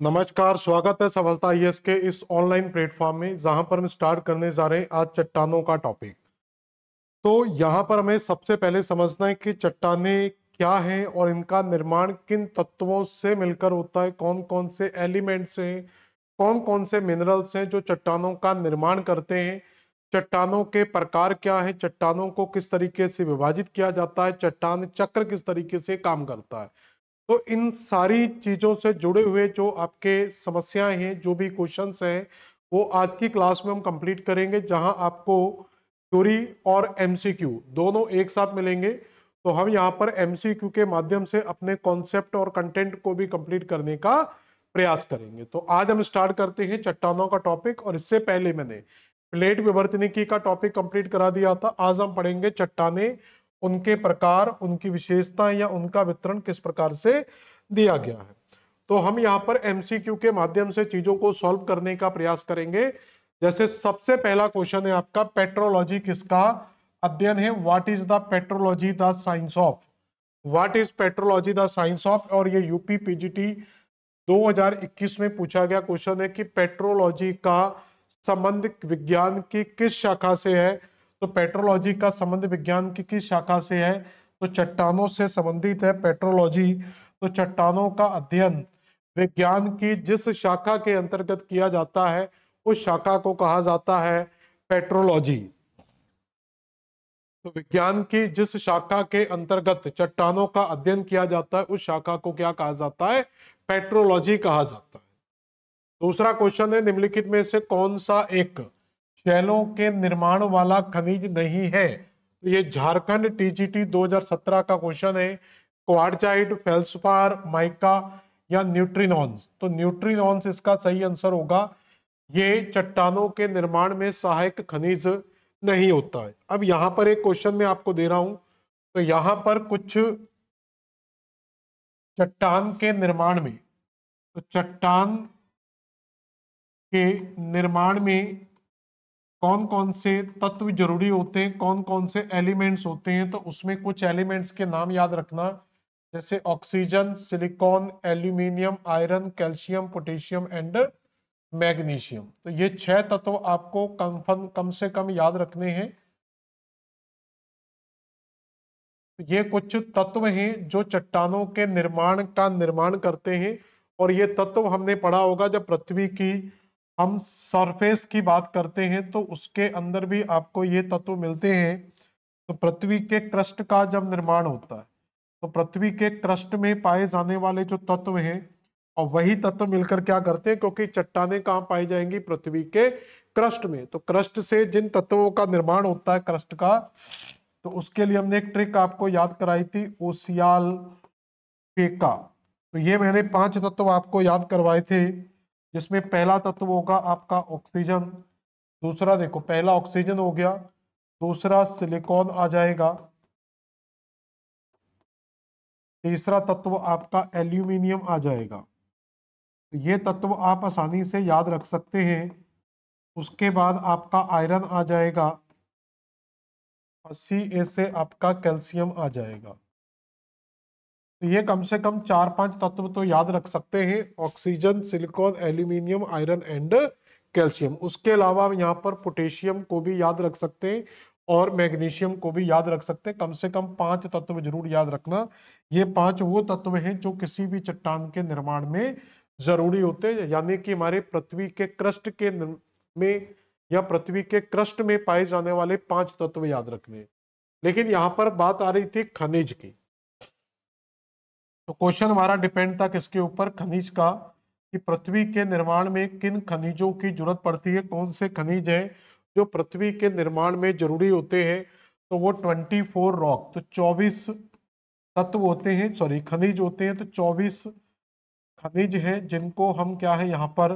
नमस्कार, स्वागत है सफलता आईएएस के इस ऑनलाइन प्लेटफॉर्म में जहां पर हम स्टार्ट करने जा रहे हैं आज चट्टानों का टॉपिक। तो यहां पर हमें सबसे पहले समझना है कि चट्टानें क्या हैं और इनका निर्माण किन तत्वों से मिलकर होता है, कौन कौन से एलिमेंट्स हैं, कौन कौन से मिनरल्स हैं जो चट्टानों का निर्माण करते हैं। चट्टानों के प्रकार क्या है, चट्टानों को किस तरीके से विभाजित किया जाता है, चट्टान चक्र किस तरीके से काम करता है। तो इन सारी चीजों से जुड़े हुए जो आपके समस्याएं हैं, जो भी क्वेश्चंस हैं, वो आज की क्लास में हम कंप्लीट करेंगे, जहां आपको थ्योरी और एमसीक्यू दोनों एक साथ मिलेंगे। तो हम यहाँ पर एमसीक्यू के माध्यम से अपने कॉन्सेप्ट और कंटेंट को भी कंप्लीट करने का प्रयास करेंगे। तो आज हम स्टार्ट करते हैं चट्टानों का टॉपिक, और इससे पहले मैंने प्लेट विवर्तनिकी का टॉपिक कंप्लीट करा दिया था। आज हम पढ़ेंगे चट्टानें, उनके प्रकार, उनकी विशेषता या उनका वितरण किस प्रकार से दिया गया है। तो हम यहाँ पर एमसीक्यू के माध्यम से चीजों को सॉल्व करने का प्रयास करेंगे। जैसे सबसे पहला क्वेश्चन है आपका, पेट्रोलॉजी किसका अध्ययन है? What is the petrology the science of? What is petrology the science of? और ये यूपी पीजीटी 2021 में पूछा गया क्वेश्चन है कि पेट्रोलॉजी का संबंध विज्ञान की किस शाखा से है। तो पेट्रोलॉजी का संबंध विज्ञान की किस शाखा से है? तो चट्टानों से संबंधित है पेट्रोलॉजी। तो चट्टानों का अध्ययन विज्ञान की जिस शाखा के अंतर्गत किया जाता है, उस शाखा को कहा जाता है पेट्रोलॉजी। तो विज्ञान की जिस शाखा के अंतर्गत चट्टानों का अध्ययन किया जाता है, उस शाखा को क्या कहा जाता है? पेट्रोलॉजी कहा जाता है। दूसरा क्वेश्चन है, निम्नलिखित में से कौन सा एक शैलों के निर्माण वाला खनिज नहीं है? तो ये झारखंड टीजीटी 2017 का क्वेश्चन है। क्वार्टजाइट, फेल्सपार, माइका या न्यूट्रिनॉन्स? तो न्यूट्रिनॉन्स इसका सही आंसर होगा। ये चट्टानों के निर्माण में सहायक खनिज नहीं होता है। अब यहां पर एक क्वेश्चन मैं आपको दे रहा हूं। तो यहां पर कुछ चट्टान के निर्माण में, तो चट्टान के निर्माण में कौन कौन से तत्व जरूरी होते हैं, कौन कौन से एलिमेंट्स होते हैं, तो उसमें कुछ एलिमेंट्स के नाम याद रखना, जैसे oxygen, silicon, aluminium, iron, calcium, potassium and magnesium. तो ये 6 तत्व आपको कम से कम याद रखने हैं। ये कुछ तत्व हैं जो चट्टानों के निर्माण का निर्माण करते हैं, और ये तत्व हमने पढ़ा होगा जब पृथ्वी की हम सरफेस की बात करते हैं, तो उसके अंदर भी आपको ये तत्व मिलते हैं। तो पृथ्वी के क्रस्ट का जब निर्माण होता है, तो पृथ्वी के क्रस्ट में पाए जाने वाले जो तत्व हैं, और वही तत्व मिलकर क्या करते हैं, क्योंकि चट्टानें कहाँ पाई जाएंगी? पृथ्वी के क्रस्ट में। तो क्रस्ट से जिन तत्वों का निर्माण होता है क्रस्ट का, तो उसके लिए हमने एक ट्रिक आपको याद कराई थी, ओसियाल फेका। तो ये मैंने 5 तत्व आपको याद करवाए थे, जिसमें पहला तत्व होगा आपका ऑक्सीजन। दूसरा देखो, पहला ऑक्सीजन हो गया, दूसरा सिलिकॉन आ जाएगा, तीसरा तत्व आपका एल्यूमिनियम आ जाएगा। तो ये तत्व आप आसानी से याद रख सकते हैं। उसके बाद आपका आयरन आ जाएगा, और सी से आपका कैल्शियम आ जाएगा। तो ये कम से कम 4-5 तत्व तो याद रख सकते हैं, oxygen, silicon, aluminium, iron and calcium. उसके अलावा हम यहाँ पर पोटेशियम को भी याद रख सकते हैं, और मैग्नीशियम को भी याद रख सकते हैं। कम से कम 5 तत्व जरूर याद रखना। ये 5 वो तत्व हैं जो किसी भी चट्टान के निर्माण में जरूरी होते हैं, यानी कि हमारे पृथ्वी के क्रस्ट के में या पृथ्वी के क्रस्ट में पाए जाने वाले 5 तत्व याद रखने हैं। लेकिन यहाँ पर बात आ रही थी खनिज की। तो क्वेश्चन हमारा डिपेंड था किसके ऊपर? खनिज का, कि पृथ्वी के निर्माण में किन खनिजों की जरूरत पड़ती है, कौन से खनिज हैं जो पृथ्वी के निर्माण में जरूरी होते हैं। तो वो 24 रॉक, तो 24 तत्व होते हैं, सॉरी खनिज होते हैं। तो 24 खनिज हैं जिनको हम क्या है यहाँ पर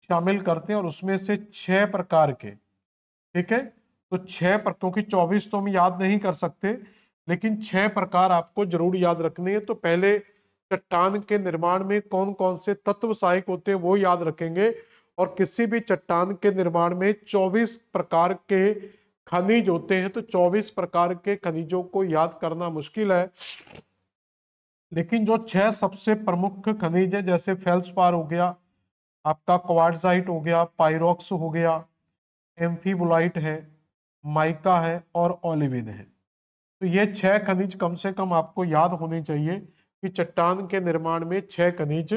शामिल करते हैं, और उसमें से 6 प्रकार के, ठीक है। तो 6 पर, क्योंकि 24 तो हम याद नहीं कर सकते, लेकिन 6 प्रकार आपको जरूर याद रखने हैं। तो पहले चट्टान के निर्माण में कौन कौन से तत्व सहायक होते हैं वो याद रखेंगे, और किसी भी चट्टान के निर्माण में 24 प्रकार के खनिज होते हैं। तो 24 प्रकार के खनिजों को याद करना मुश्किल है, लेकिन जो 6 सबसे प्रमुख खनिज है, जैसे फेल्सपार हो गया, आपका क्वार्ट्जाइट हो गया, पाइरोक्स हो गया, एम्फीबोलाइट है, माइका है और ओलिविन है। तो ये 6 खनिज कम से कम आपको याद होने चाहिए कि चट्टान के निर्माण में 6 खनिज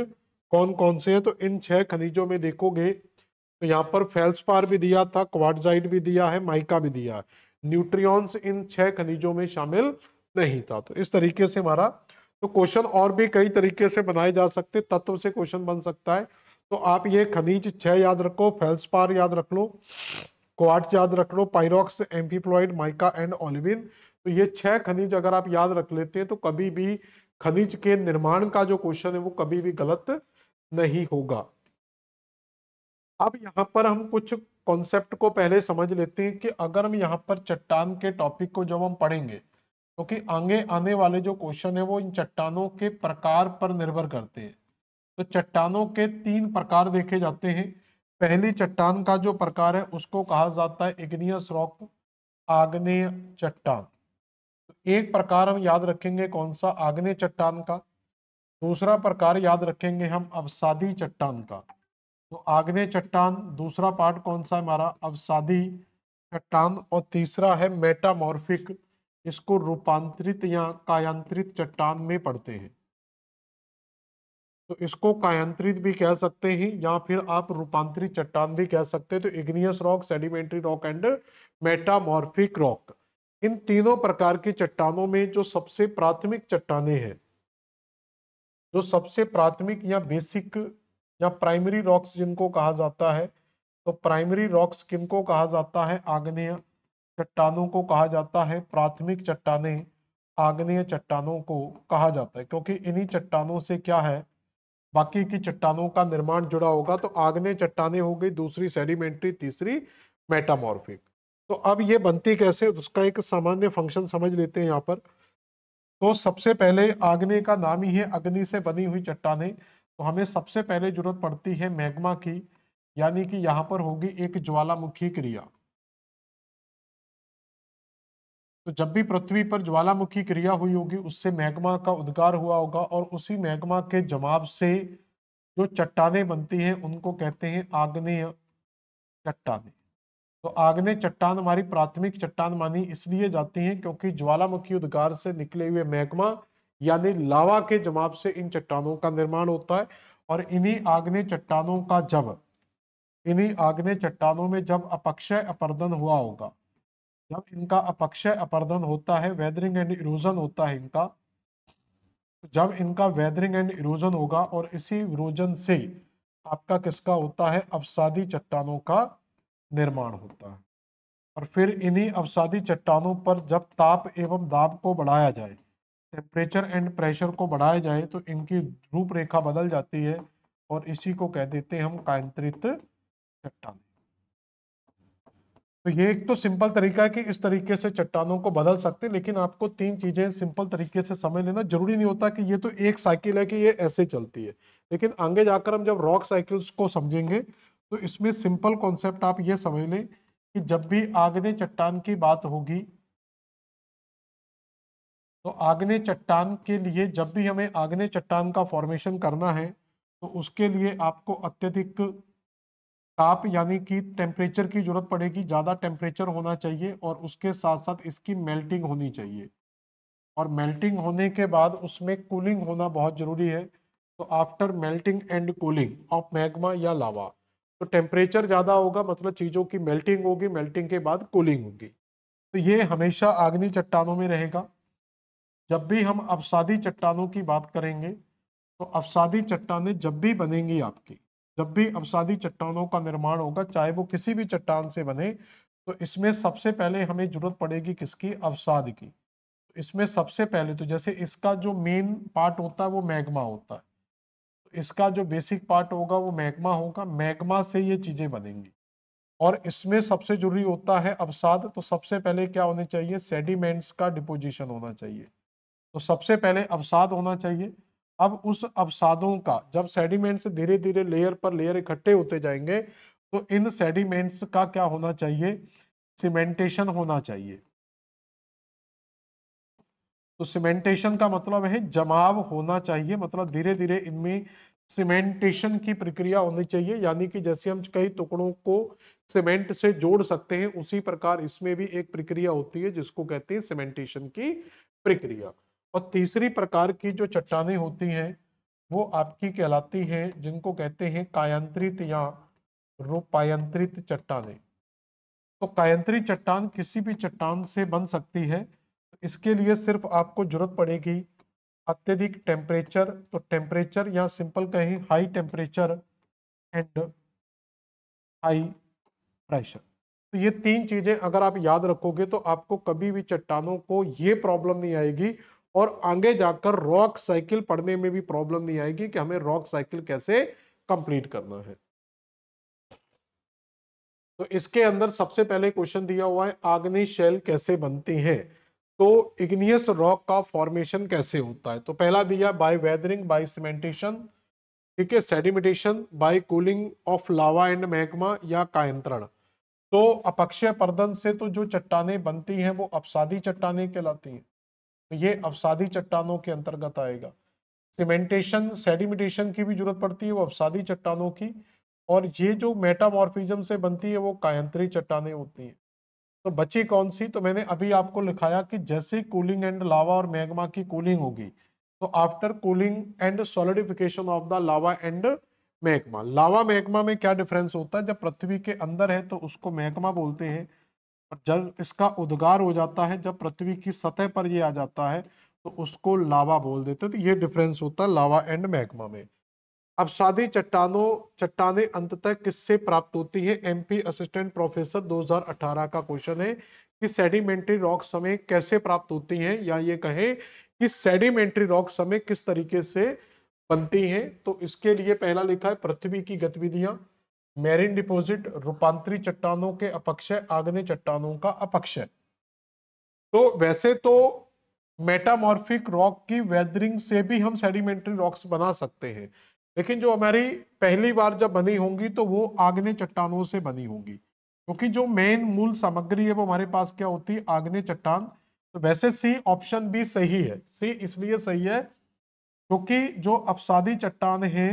कौन कौन से हैं। तो इन 6 खनिजों में देखोगे तो यहाँ पर फेल्सपार भी दिया था, क्वार्ट्जाइट भी दिया है, माइका भी दिया है। न्यूट्रियॉन्स इन 6 खनिजों में शामिल नहीं था। तो इस तरीके से हमारा, तो क्वेश्चन और भी कई तरीके से बनाए जा सकते, तत्व से क्वेश्चन बन सकता है। तो आप ये खनिज 6 याद रखो, फेल्सपार याद रख लो, क्वार्ट्ज याद रख लो, पाइरोक्स, एम्फीप्लॉइड, माइका एंड ओलिविन। तो ये 6 खनिज अगर आप याद रख लेते हैं तो कभी भी खनिज के निर्माण का जो क्वेश्चन है वो कभी भी गलत नहीं होगा। अब यहाँ पर हम कुछ कॉन्सेप्ट को पहले समझ लेते हैं कि अगर हम यहाँ पर चट्टान के टॉपिक को जब हम पढ़ेंगे, क्योंकि आगे आने वाले जो क्वेश्चन है वो इन चट्टानों के प्रकार पर निर्भर करते हैं। तो चट्टानों के 3 प्रकार देखे जाते हैं। पहली चट्टान का जो प्रकार है उसको कहा जाता है इग्नियस रॉक, आग्नेय चट्टान। तो एक प्रकार हम याद रखेंगे कौन सा, आग्नेय चट्टान का। दूसरा प्रकार याद रखेंगे हम अवसादी चट्टान का। तो आग्नेय चट्टान, दूसरा पार्ट कौन सा है हमारा, अवसादी चट्टान। और तीसरा है मेटामॉर्फिक, इसको रूपांतरित या कायांतरित चट्टान में पढ़ते हैं। तो इसको कायांतरित भी कह सकते हैं या फिर आप रूपांतरित चट्टान भी कह सकते हैं। तो igneous rock, sedimentary rock and metamorphic rock, इन तीनों प्रकार की चट्टानों में जो सबसे प्राथमिक चट्टानें हैं, जो सबसे प्राथमिक या बेसिक या प्राइमरी रॉक्स जिनको कहा जाता है, तो प्राइमरी रॉक्स किनको कहा जाता है, आग्नेय चट्टानों को कहा जाता है। प्राथमिक चट्टानें आग्नेय चट्टानों को कहा जाता है, क्योंकि इन्हीं चट्टानों से क्या है, बाकी की चट्टानों का निर्माण जुड़ा होगा। तो आग्नेय चट्टानें हो गई, दूसरी सेडिमेंट्री, तीसरी मेटामॉर्फिक। तो अब ये बनती कैसे, उसका एक सामान्य फंक्शन समझ लेते हैं यहाँ पर। तो सबसे पहले आग्नेय का नाम ही है अग्नि से बनी हुई चट्टानें। तो हमें सबसे पहले जरूरत पड़ती है मैग्मा की, यानी कि यहाँ पर होगी एक ज्वालामुखी क्रिया। तो जब भी पृथ्वी पर ज्वालामुखी क्रिया हुई होगी उससे मैग्मा का उद्गार हुआ होगा, और उसी मैग्मा के जमाव से जो चट्टानें बनती हैं उनको कहते हैं आग्नेय चट्टानें। तो आग्नेय चट्टान हमारी प्राथमिक चट्टान मानी इसलिए जाती हैं क्योंकि ज्वालामुखी उद्गार से निकले हुए मैग्मा यानी लावा के जमाव से इन चट्टानों का निर्माण होता है। और इन्हीं आग्नेय चट्टानों में जब अपक्षय अपरदन हुआ होगा, जब इनका अपक्षय अपरदन होता है, वेदरिंग एंड इरोजन होता है इनका, जब इनका वेदरिंग एंड इरोजन होगा और इसी इरोजन से आपका किसका होता है, अवसादी चट्टानों का निर्माण होता है। और फिर इन्हीं अवसादी चट्टानों पर जब ताप एवं दाब को बढ़ाया जाए, टेम्परेचर एंड प्रेशर को बढ़ाया जाए, तो इनकी रूपरेखा बदल जाती है और इसी को कह देते हैं हम कायांतरित चट्टान। तो ये एक तो सिंपल तरीका है कि इस तरीके से चट्टानों को बदल सकते हैं, लेकिन आपको 3 चीजें सिंपल तरीके से समझ लेना। जरूरी नहीं होता कि ये तो एक साइकिल है कि ये ऐसे चलती है, लेकिन आगे जाकर हम जब रॉक साइकिल्स को समझेंगे तो इसमें सिंपल कॉन्सेप्ट आप ये समझ लें कि जब भी आग्नेय चट्टान की बात होगी, तो आग्नेय चट्टान के लिए जब भी हमें आग्नेय चट्टान का फॉर्मेशन करना है तो उसके लिए आपको अत्यधिक ताप यानी कि टेम्परेचर की जरूरत पड़ेगी, ज़्यादा टेम्परेचर होना चाहिए और उसके साथ साथ इसकी मेल्टिंग होनी चाहिए। और मेल्टिंग होने के बाद उसमें कूलिंग होना बहुत जरूरी है। तो after melting and cooling of magma या लावा, तो टेम्परेचर ज़्यादा होगा मतलब चीज़ों की मेल्टिंग होगी, मेल्टिंग के बाद कूलिंग होगी। तो ये हमेशा आग्नेय चट्टानों में रहेगा। जब भी हम अवसादी चट्टानों की बात करेंगे, तो अवसादी चट्टानें जब भी बनेंगी आपकी, जब भी अवसादी चट्टानों का निर्माण होगा, चाहे वो किसी भी चट्टान से बने, तो इसमें सबसे पहले हमें जरूरत पड़ेगी किसकी, अवसाद की। तो इसमें सबसे पहले तो जैसे इसका जो मेन पार्ट होता है वो मैग्मा होता है, तो इसका जो बेसिक पार्ट होगा वो मैग्मा होगा, मैग्मा से ये चीजें बनेंगी। और इसमें सबसे जरूरी होता है अवसाद। तो सबसे पहले क्या होने चाहिए, सेडिमेंट्स का डिपोजिशन होना चाहिए। तो सबसे पहले अवसाद होना चाहिए। अब उस अवसादों का जब सेडिमेंट्स धीरे धीरे लेयर पर लेयर इकट्ठे होते जाएंगे, तो इन सेडिमेंट्स का क्या होना चाहिए, सीमेंटेशन होना चाहिए। तो सीमेंटेशन का मतलब है जमाव होना चाहिए, मतलब धीरे धीरे इनमें सीमेंटेशन की प्रक्रिया होनी चाहिए, यानी कि जैसे हम कई टुकड़ों को सीमेंट से जोड़ सकते हैं उसी प्रकार इसमें भी एक प्रक्रिया होती है जिसको कहते हैं सीमेंटेशन की प्रक्रिया। और तीसरी प्रकार की जो चट्टानें होती हैं वो आपकी कहलाती हैं जिनको कहते हैं कायांतरित या रूपांतरित चट्टानें। तो कायांतरित चट्टान किसी भी चट्टान से बन सकती है। इसके लिए सिर्फ आपको जरूरत पड़ेगी अत्यधिक टेम्परेचर, तो टेम्परेचर या सिंपल कहें high temperature and high pressure. तो ये तीन चीजें अगर आप याद रखोगे तो आपको कभी भी चट्टानों को ये प्रॉब्लम नहीं आएगी और आगे जाकर रॉक साइकिल पढ़ने में भी प्रॉब्लम नहीं आएगी कि हमें रॉक साइकिल कैसे कंप्लीट करना है। तो इसके अंदर सबसे पहले क्वेश्चन दिया हुआ है आग्नेय शेल कैसे बनती है, तो इग्नियस रॉक का फॉर्मेशन कैसे होता है। तो पहला दिया बाय वेदरिंग बाय सीमेंटेशन, ठीक है, sedimentation by cooling of lava and magma या कायंत्रण। तो अपक्षय पर्दन से तो जो चट्टानें बनती हैं वो अपसादी चट्टानें कहलाती हैं, तो ये अपसादी चट्टानों के अंतर्गत आएगा। सीमेंटेशन सेडिमेटेशन की भी जरूरत पड़ती है वो अपसादी चट्टानों की, और ये जो मेटामॉर्फिज्म से बनती है वो कायांतरी चट्टानें होती हैं। तो बची कौन सी, तो मैंने अभी आपको लिखाया कि जैसे कूलिंग एंड लावा और मैग्मा की कूलिंग होगी तो after cooling and solidification of the lava and magma. Lava magma में क्या डिफरेंस होता है, जब पृथ्वी के अंदर है तो उसको मैग्मा बोलते हैं, और जब इसका उद्गार हो जाता है जब पृथ्वी की सतह पर ये आ जाता है तो उसको लावा बोल देते हैं। तो ये डिफरेंस होता है लावा एंड मैग्मा में। अवसादी चट्टानें अंततः किससे प्राप्त होती है, एमपी असिस्टेंट प्रोफेसर 2018 का क्वेश्चन है कि सेडिमेंट्री रॉक समय कैसे प्राप्त होती हैं, या ये कहें कि सेडिमेंट्री रॉक समय किस तरीके से बनती हैं। तो इसके लिए पहला लिखा है पृथ्वी की गतिविधियां, मैरीन डिपॉजिट, रूपांतरी चट्टानों के अपक्षय, आग्नेय चट्टानों का अपक्षय। तो वैसे तो मेटामॉर्फिक रॉक की वेदरिंग से भी हम सेडिमेंट्री रॉक्स बना सकते हैं, लेकिन जो हमारी पहली बार जब बनी होंगी तो वो आग्नेय चट्टानों से बनी होंगी, क्योंकि जो मेन मूल सामग्री है वो हमारे पास क्या होती है, आग्नेय चट्टान। तो वैसे सी ऑप्शन भी सही है, सी इसलिए सही है क्योंकि जो अवसादी चट्टान है,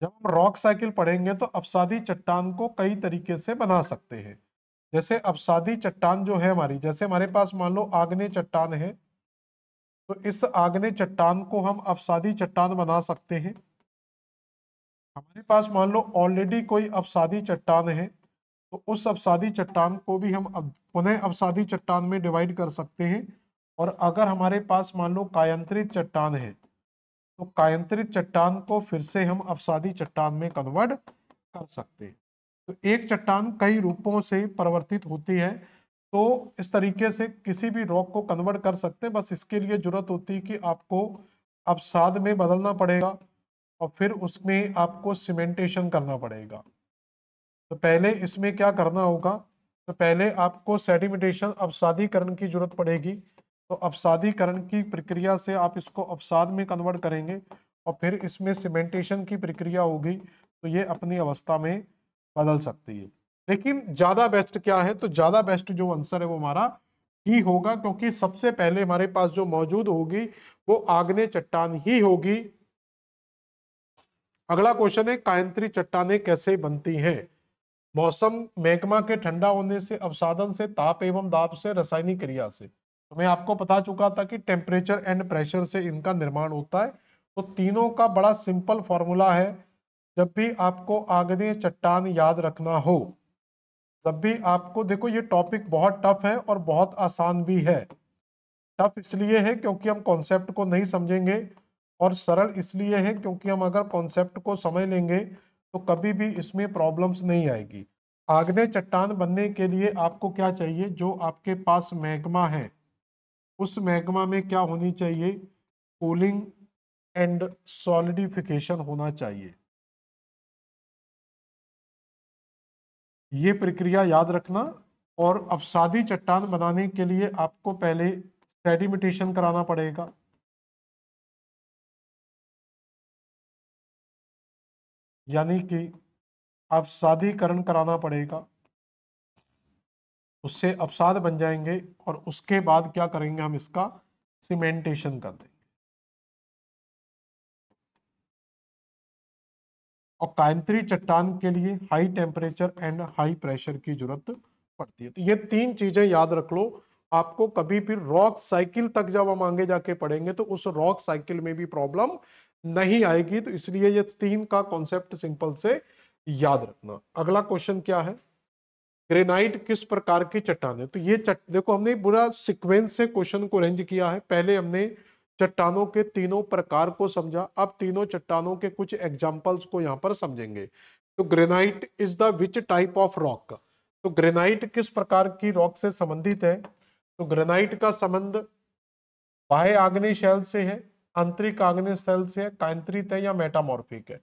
जब हम रॉक साइकिल पढ़ेंगे तो अवसादी चट्टान को कई तरीके से बना सकते हैं। जैसे अवसादी चट्टान जो है हमारी, जैसे हमारे पास मान लो आग्नेय चट्टान है, तो इस आग्नेय चट्टान को हम अवसादी चट्टान बना सकते हैं। हमारे पास मान लो ऑलरेडी कोई अवसादी चट्टान है तो उस अवसादी चट्टान को भी हम पुनः अवसादी चट्टान में डिवाइड कर सकते हैं। और अगर हमारे पास मान लो कायांतरित चट्टान है तो कायांतरित चट्टान को फिर से हम अवसादी चट्टान में कन्वर्ट कर सकते हैं। तो एक चट्टान कई रूपों से परिवर्तित होती है, तो इस तरीके से किसी भी रॉक को कन्वर्ट कर सकते हैं। बस इसके लिए जरूरत होती है कि आपको अवसाद में बदलना पड़ेगा और फिर उसमें आपको सीमेंटेशन करना पड़ेगा। तो पहले इसमें क्या करना होगा, तो पहले आपको सेडिमेटेशन अवसादीकरण की जरूरत पड़ेगी। तो अवसादीकरण की प्रक्रिया से आप इसको अवसाद में कन्वर्ट करेंगे और फिर इसमें सीमेंटेशन की प्रक्रिया होगी तो ये अपनी अवस्था में बदल सकती है। लेकिन ज्यादा बेस्ट क्या है, तो ज्यादा बेस्ट जो आंसर है वो हमारा ही होगा, क्योंकि सबसे पहले हमारे पास जो मौजूद होगी वो आग्नेय चट्टान ही होगी। अगला क्वेश्चन है कायांतरी चट्टानें कैसे बनती हैं। मौसम मैग्मा के ठंडा होने से, अवसादन से, ताप एवं दाब से, रासायनिक क्रिया से। तो मैं आपको बता चुका था कि टेम्परेचर एंड प्रेशर से इनका निर्माण होता है। तो तीनों का बड़ा सिंपल फॉर्मूला है। जब भी आपको आग्नेय चट्टान याद रखना हो, जब भी आपको, देखो ये टॉपिक बहुत टफ है और बहुत आसान भी है। टफ इसलिए है क्योंकि हम कॉन्सेप्ट को नहीं समझेंगे, और सरल इसलिए है क्योंकि हम अगर कॉन्सेप्ट को समझ लेंगे तो कभी भी इसमें प्रॉब्लम्स नहीं आएगी। आग्नेय चट्टान बनने के लिए आपको क्या चाहिए, जो आपके पास मैग्मा है उस मैग्मा में क्या होनी चाहिए, कूलिंग एंड सॉलिडिफिकेशन होना चाहिए। ये प्रक्रिया याद रखना। और अवसादी चट्टान बनाने के लिए आपको पहले सेडिमेटेशन कराना पड़ेगा, यानी कि अवसादीकरण कराना पड़ेगा। उससे अवसाद बन जाएंगे और उसके बाद क्या करेंगे, हम इसका सीमेंटेशन कर देंगे। और कांतरी चट्टान के लिए high temperature and high pressure की जरूरत पड़ती है। तो ये तीन चीजें याद रख लो। आपको कभी भी रॉक साइकिल तक जब हम आगे जाके पढ़ेंगे तो उस रॉक साइकिल में भी प्रॉब्लम नहीं आएगी। तो इसलिए ये तीन का कॉन्सेप्ट सिंपल से याद रखना। अगला क्वेश्चन क्या है, ग्रेनाइट किस प्रकार की चट्टान है। तो ये देखो हमने पूरा सीक्वेंस से क्वेश्चन को अरेंज किया है। पहले हमने चट्टानों के तीनों प्रकार को समझा, अब तीनों चट्टानों के कुछ एग्जांपल्स को यहां पर समझेंगे। तो granite is the which type of rock. तो ग्रेनाइट किस प्रकार की रॉक से संबंधित है। तो ग्रेनाइट का संबंध बाह्य आग्नेय शैल से है, आंतरिक आग्नेय शैल से है, कांतरित है या मेटामॉर्फिक है।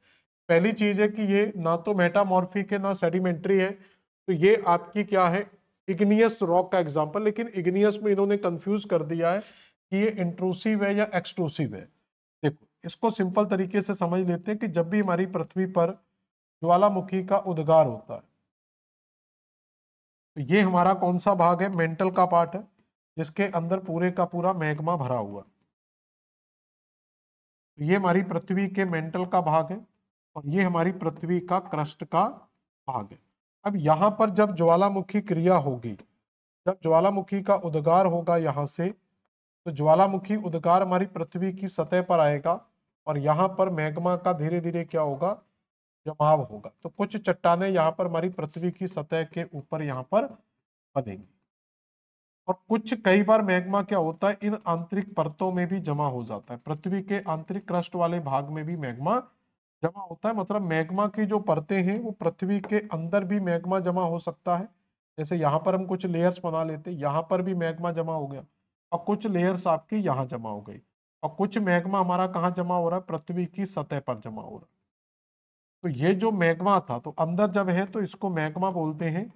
पहली चीज है कि ये ना तो मेटामॉर्फिक है ना सेडिमेंट्री है। तो ये आपकी क्या है, इग्नियस रॉक का एग्जांपल। लेकिन इग्नियस में इन्होंने कंफ्यूज कर दिया है कि ये इंट्रूसिव है या एक्सट्रूसिव है। देखो इसको सिंपल तरीके से समझ लेते हैं कि जब भी हमारी पृथ्वी पर ज्वालामुखी का उद्गार होता है तो ये हमारा कौन सा भाग है, मेंटल का पार्ट है, जिसके अंदर पूरे का पूरा मैग्मा भरा हुआ है। तो ये हमारी पृथ्वी के मेंटल का भाग है और ये हमारी पृथ्वी का क्रस्ट का भाग है। अब यहां पर जब ज्वालामुखी क्रिया होगी, जब ज्वालामुखी का उद्गार होगा यहां से, तो ज्वालामुखी उद्गार हमारी पृथ्वी की सतह पर आएगा और यहाँ पर मैग्मा का धीरे धीरे क्या होगा, जमाव होगा। तो कुछ चट्टानें यहाँ पर हमारी पृथ्वी की सतह के ऊपर यहाँ पर बनेंगी और कुछ कई बार मैग्मा क्या होता है, इन आंतरिक परतों में भी जमा हो जाता है। पृथ्वी के आंतरिक क्रस्ट वाले भाग में भी मैग्मा जमा होता है। मतलब मैग्मा की जो परतें हैं वो पृथ्वी के अंदर भी मैग्मा जमा हो सकता है। जैसे यहाँ पर हम कुछ लेयर्स बना लेते हैं, यहाँ पर भी मैग्मा जमा हो गया और कुछ लेयर्स आपकी यहाँ जमा हो गई और कुछ मैग्मा हमारा कहाँ जमा हो रहा है, पृथ्वी की सतह पर जमा हो रहा है। तो ये जो मैग्मा था तो अंदर जब है तो इसको मैग्मा बोलते हैं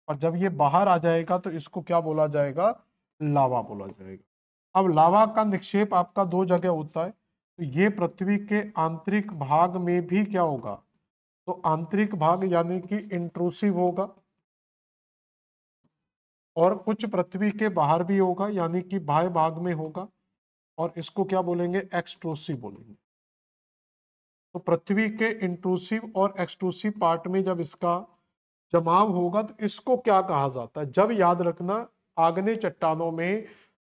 और जब ये बाहर आ जाएगा तो इसको क्या बोला जाएगा, लावा बोला जाएगा। अब लावा का निक्षेप आपका दो जगह होता है। तो ये पृथ्वी के आंतरिक भाग में भी क्या होगा, तो आंतरिक भाग यानी कि इंट्रूसिव होगा और कुछ पृथ्वी के बाहर भी होगा यानी कि बाह्य भाग में होगा और इसको क्या बोलेंगे, एक्सट्रूसिव बोलेंगे। तो पृथ्वी के इंट्रूसिव और एक्सट्रूसिव पार्ट में जब इसका जमाव होगा तो इसको क्या कहा जाता है। जब याद रखना, आग्नेय चट्टानों में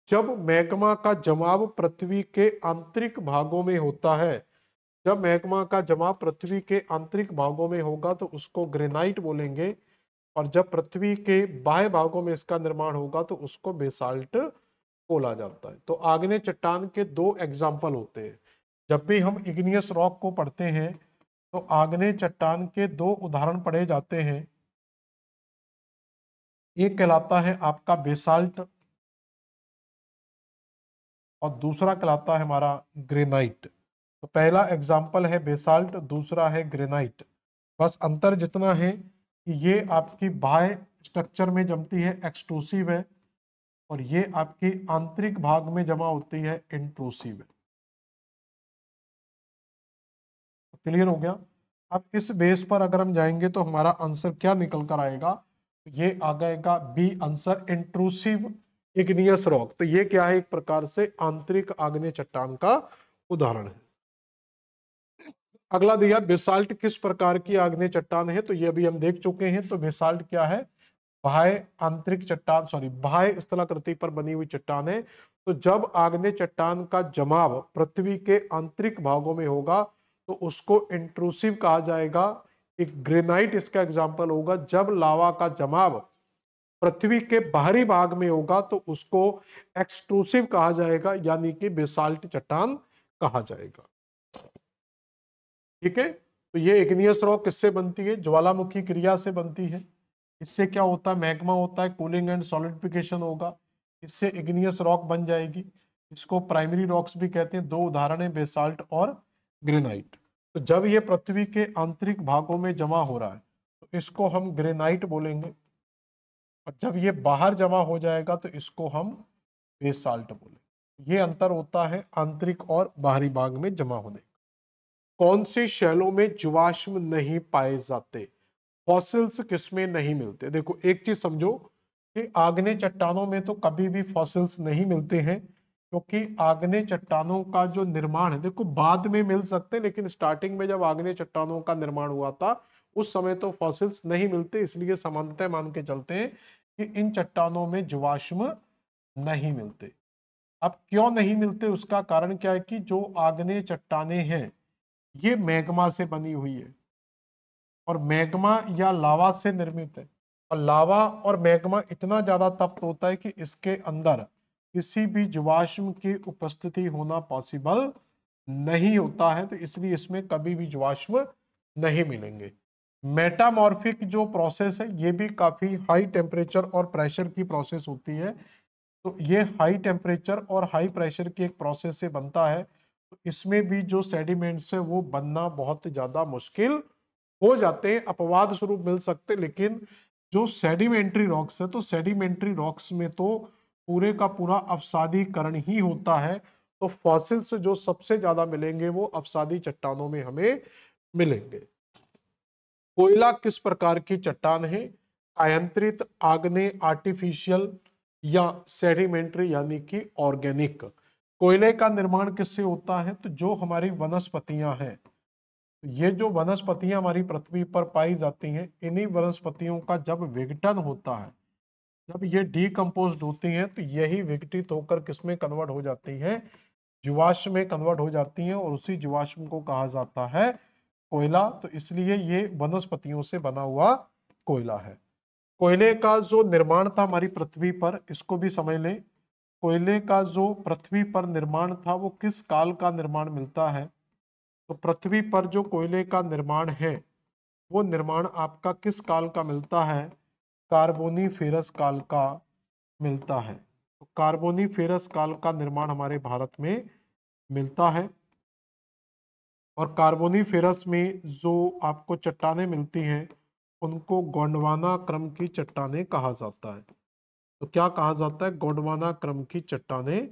जब मैग्मा का जमाव पृथ्वी के आंतरिक भागों में होता है, जब मैग्मा का जमाव पृथ्वी के आंतरिक भागों में होगा तो उसको ग्रेनाइट बोलेंगे और जब पृथ्वी के बाह्य भागों में इसका निर्माण होगा तो उसको बेसाल्ट बोला जाता है। तो आग्नेय चट्टान के दो एग्जाम्पल होते हैं। जब भी हम इग्नियस रॉक को पढ़ते हैं तो आग्नेय चट्टान के दो उदाहरण पढ़े जाते हैं। एक कहलाता है आपका बेसाल्ट और दूसरा कहलाता है हमारा ग्रेनाइट। तो पहला एग्जाम्पल है बेसाल्ट, दूसरा है ग्रेनाइट। बस अंतर जितना है कि ये आपकी बाह्य स्ट्रक्चर में जमती है, एक्सट्रूसिव है, और ये आपकी आंतरिक भाग में जमा होती है, इंट्रूसिव है। क्लियर हो गया। अब इस बेस पर अगर हम जाएंगे तो हमारा आंसर क्या निकल कर आएगा, ये आ जाएगा B answer, intrusive igneous rock. तो ये क्या है, एक प्रकार से आंतरिक आग्नेय चट्टान का उदाहरण है। अगला दिया बेसाल्ट किस प्रकार की आग्नेय चट्टान है। तो ये अभी हम देख चुके हैं। तो बेसाल्ट क्या है, बाह्य आंतरिक चट्टान, सॉरी बाह्य स्थलाकृति पर बनी हुई चट्टान है। तो जब आग्नेय चट्टान का जमाव पृथ्वी के आंतरिक भागों में होगा तो उसको इंट्रूसिव कहा जाएगा। एक ग्रेनाइट इसका एग्जाम्पल होगा। जब लावा का जमाव पृथ्वी के बाहरी भाग में होगा तो उसको एक्सट्रूसिव कहा जाएगा, यानी कि बेसाल्ट चट्टान कहा जाएगा। ठीक है। तो ये इग्नियस रॉक किससे बनती है, ज्वालामुखी क्रिया से बनती है। इससे क्या होता है, मैग्मा होता है, कूलिंग एंड सॉलिडिफिकेशन होगा, इससे इग्नियस रॉक बन जाएगी। इसको प्राइमरी रॉक्स भी कहते हैं। दो उदाहरण है, बेसाल्ट और ग्रेनाइट। तो जब ये पृथ्वी के आंतरिक भागों में जमा हो रहा है तो इसको हम ग्रेनाइट बोलेंगे और जब ये बाहर जमा हो जाएगा तो इसको हम बेसाल्ट बोलेंगे। ये अंतर होता है आंतरिक और बाहरी भाग में जमा होने। कौन सी शैलों में जीवाश्म नहीं पाए जाते, फॉसिल्स किसमें नहीं मिलते। देखो एक चीज समझो, कि आग्नेय चट्टानों में तो कभी भी फॉसिल्स नहीं मिलते हैं, क्योंकि आग्नेय चट्टानों का जो निर्माण है, देखो बाद में मिल सकते हैं, लेकिन स्टार्टिंग में जब आग्नेय चट्टानों का निर्माण हुआ था उस समय तो फॉसिल्स नहीं मिलते, इसलिए सामान्यतः मान के चलते हैं कि इन चट्टानों में जीवाश्म नहीं मिलते। अब क्यों नहीं मिलते उसका कारण क्या है कि जो आग्नेय चट्टानें हैं ये मैग्मा से बनी हुई है, और मैग्मा या लावा से निर्मित है, और लावा और मैग्मा इतना ज्यादा तप्त होता है कि इसके अंदर किसी भी जीवाश्म की उपस्थिति होना पॉसिबल नहीं होता है, तो इसलिए इसमें कभी भी जीवाश्म नहीं मिलेंगे। मेटामॉर्फिक जो प्रोसेस है ये भी काफी हाई टेम्परेचर और प्रेशर की प्रोसेस होती है, तो ये हाई टेम्परेचर और हाई प्रेशर की एक प्रोसेस से बनता है, तो इसमें भी जो सेडिमेंट्स है वो बनना बहुत ज्यादा मुश्किल हो जाते हैं, अपवाद स्वरूप मिल सकते, लेकिन जो सेडिमेंट्री रॉक्स है तो सेडिमेंट्री रॉक्स में तो पूरे का पूरा अपसादीकरण ही होता है, तो फॉसिल्स जो सबसे ज्यादा मिलेंगे वो अपसादी चट्टानों में हमें मिलेंगे। कोयला किस प्रकार की चट्टान है? आयंत्रित, आग्नेय, आर्टिफिशियल या सेडिमेंट्री यानी कि ऑर्गेनिक। कोयले का निर्माण किससे होता है? तो जो हमारी वनस्पतियां हैं, ये जो वनस्पतियां हमारी पृथ्वी पर पाई जाती हैं, इन्हीं वनस्पतियों का जब विघटन होता है, जब ये डीकम्पोज्ड होती हैं, तो यही विघटित होकर किसमें कन्वर्ट हो जाती हैं? जीवाश्म में कन्वर्ट हो जाती हैं, और उसी जीवाश्म को कहा जाता है कोयला। तो इसलिए ये वनस्पतियों से बना हुआ कोयला है। कोयले का जो निर्माण था हमारी पृथ्वी पर, इसको भी समझ लें। कोयले का जो पृथ्वी पर निर्माण था वो किस काल का निर्माण मिलता है? तो पृथ्वी पर जो कोयले का निर्माण है वो निर्माण आपका किस काल का मिलता है? कार्बोनीफेरस काल का मिलता है। तो कार्बोनीफेरस काल का निर्माण हमारे भारत में मिलता है, और कार्बोनीफेरस में जो आपको चट्टानें मिलती हैं उनको गोंडवाना क्रम की चट्टानें कहा जाता है। तो क्या कहा जाता है? गोंडवाना क्रम की चट्टानें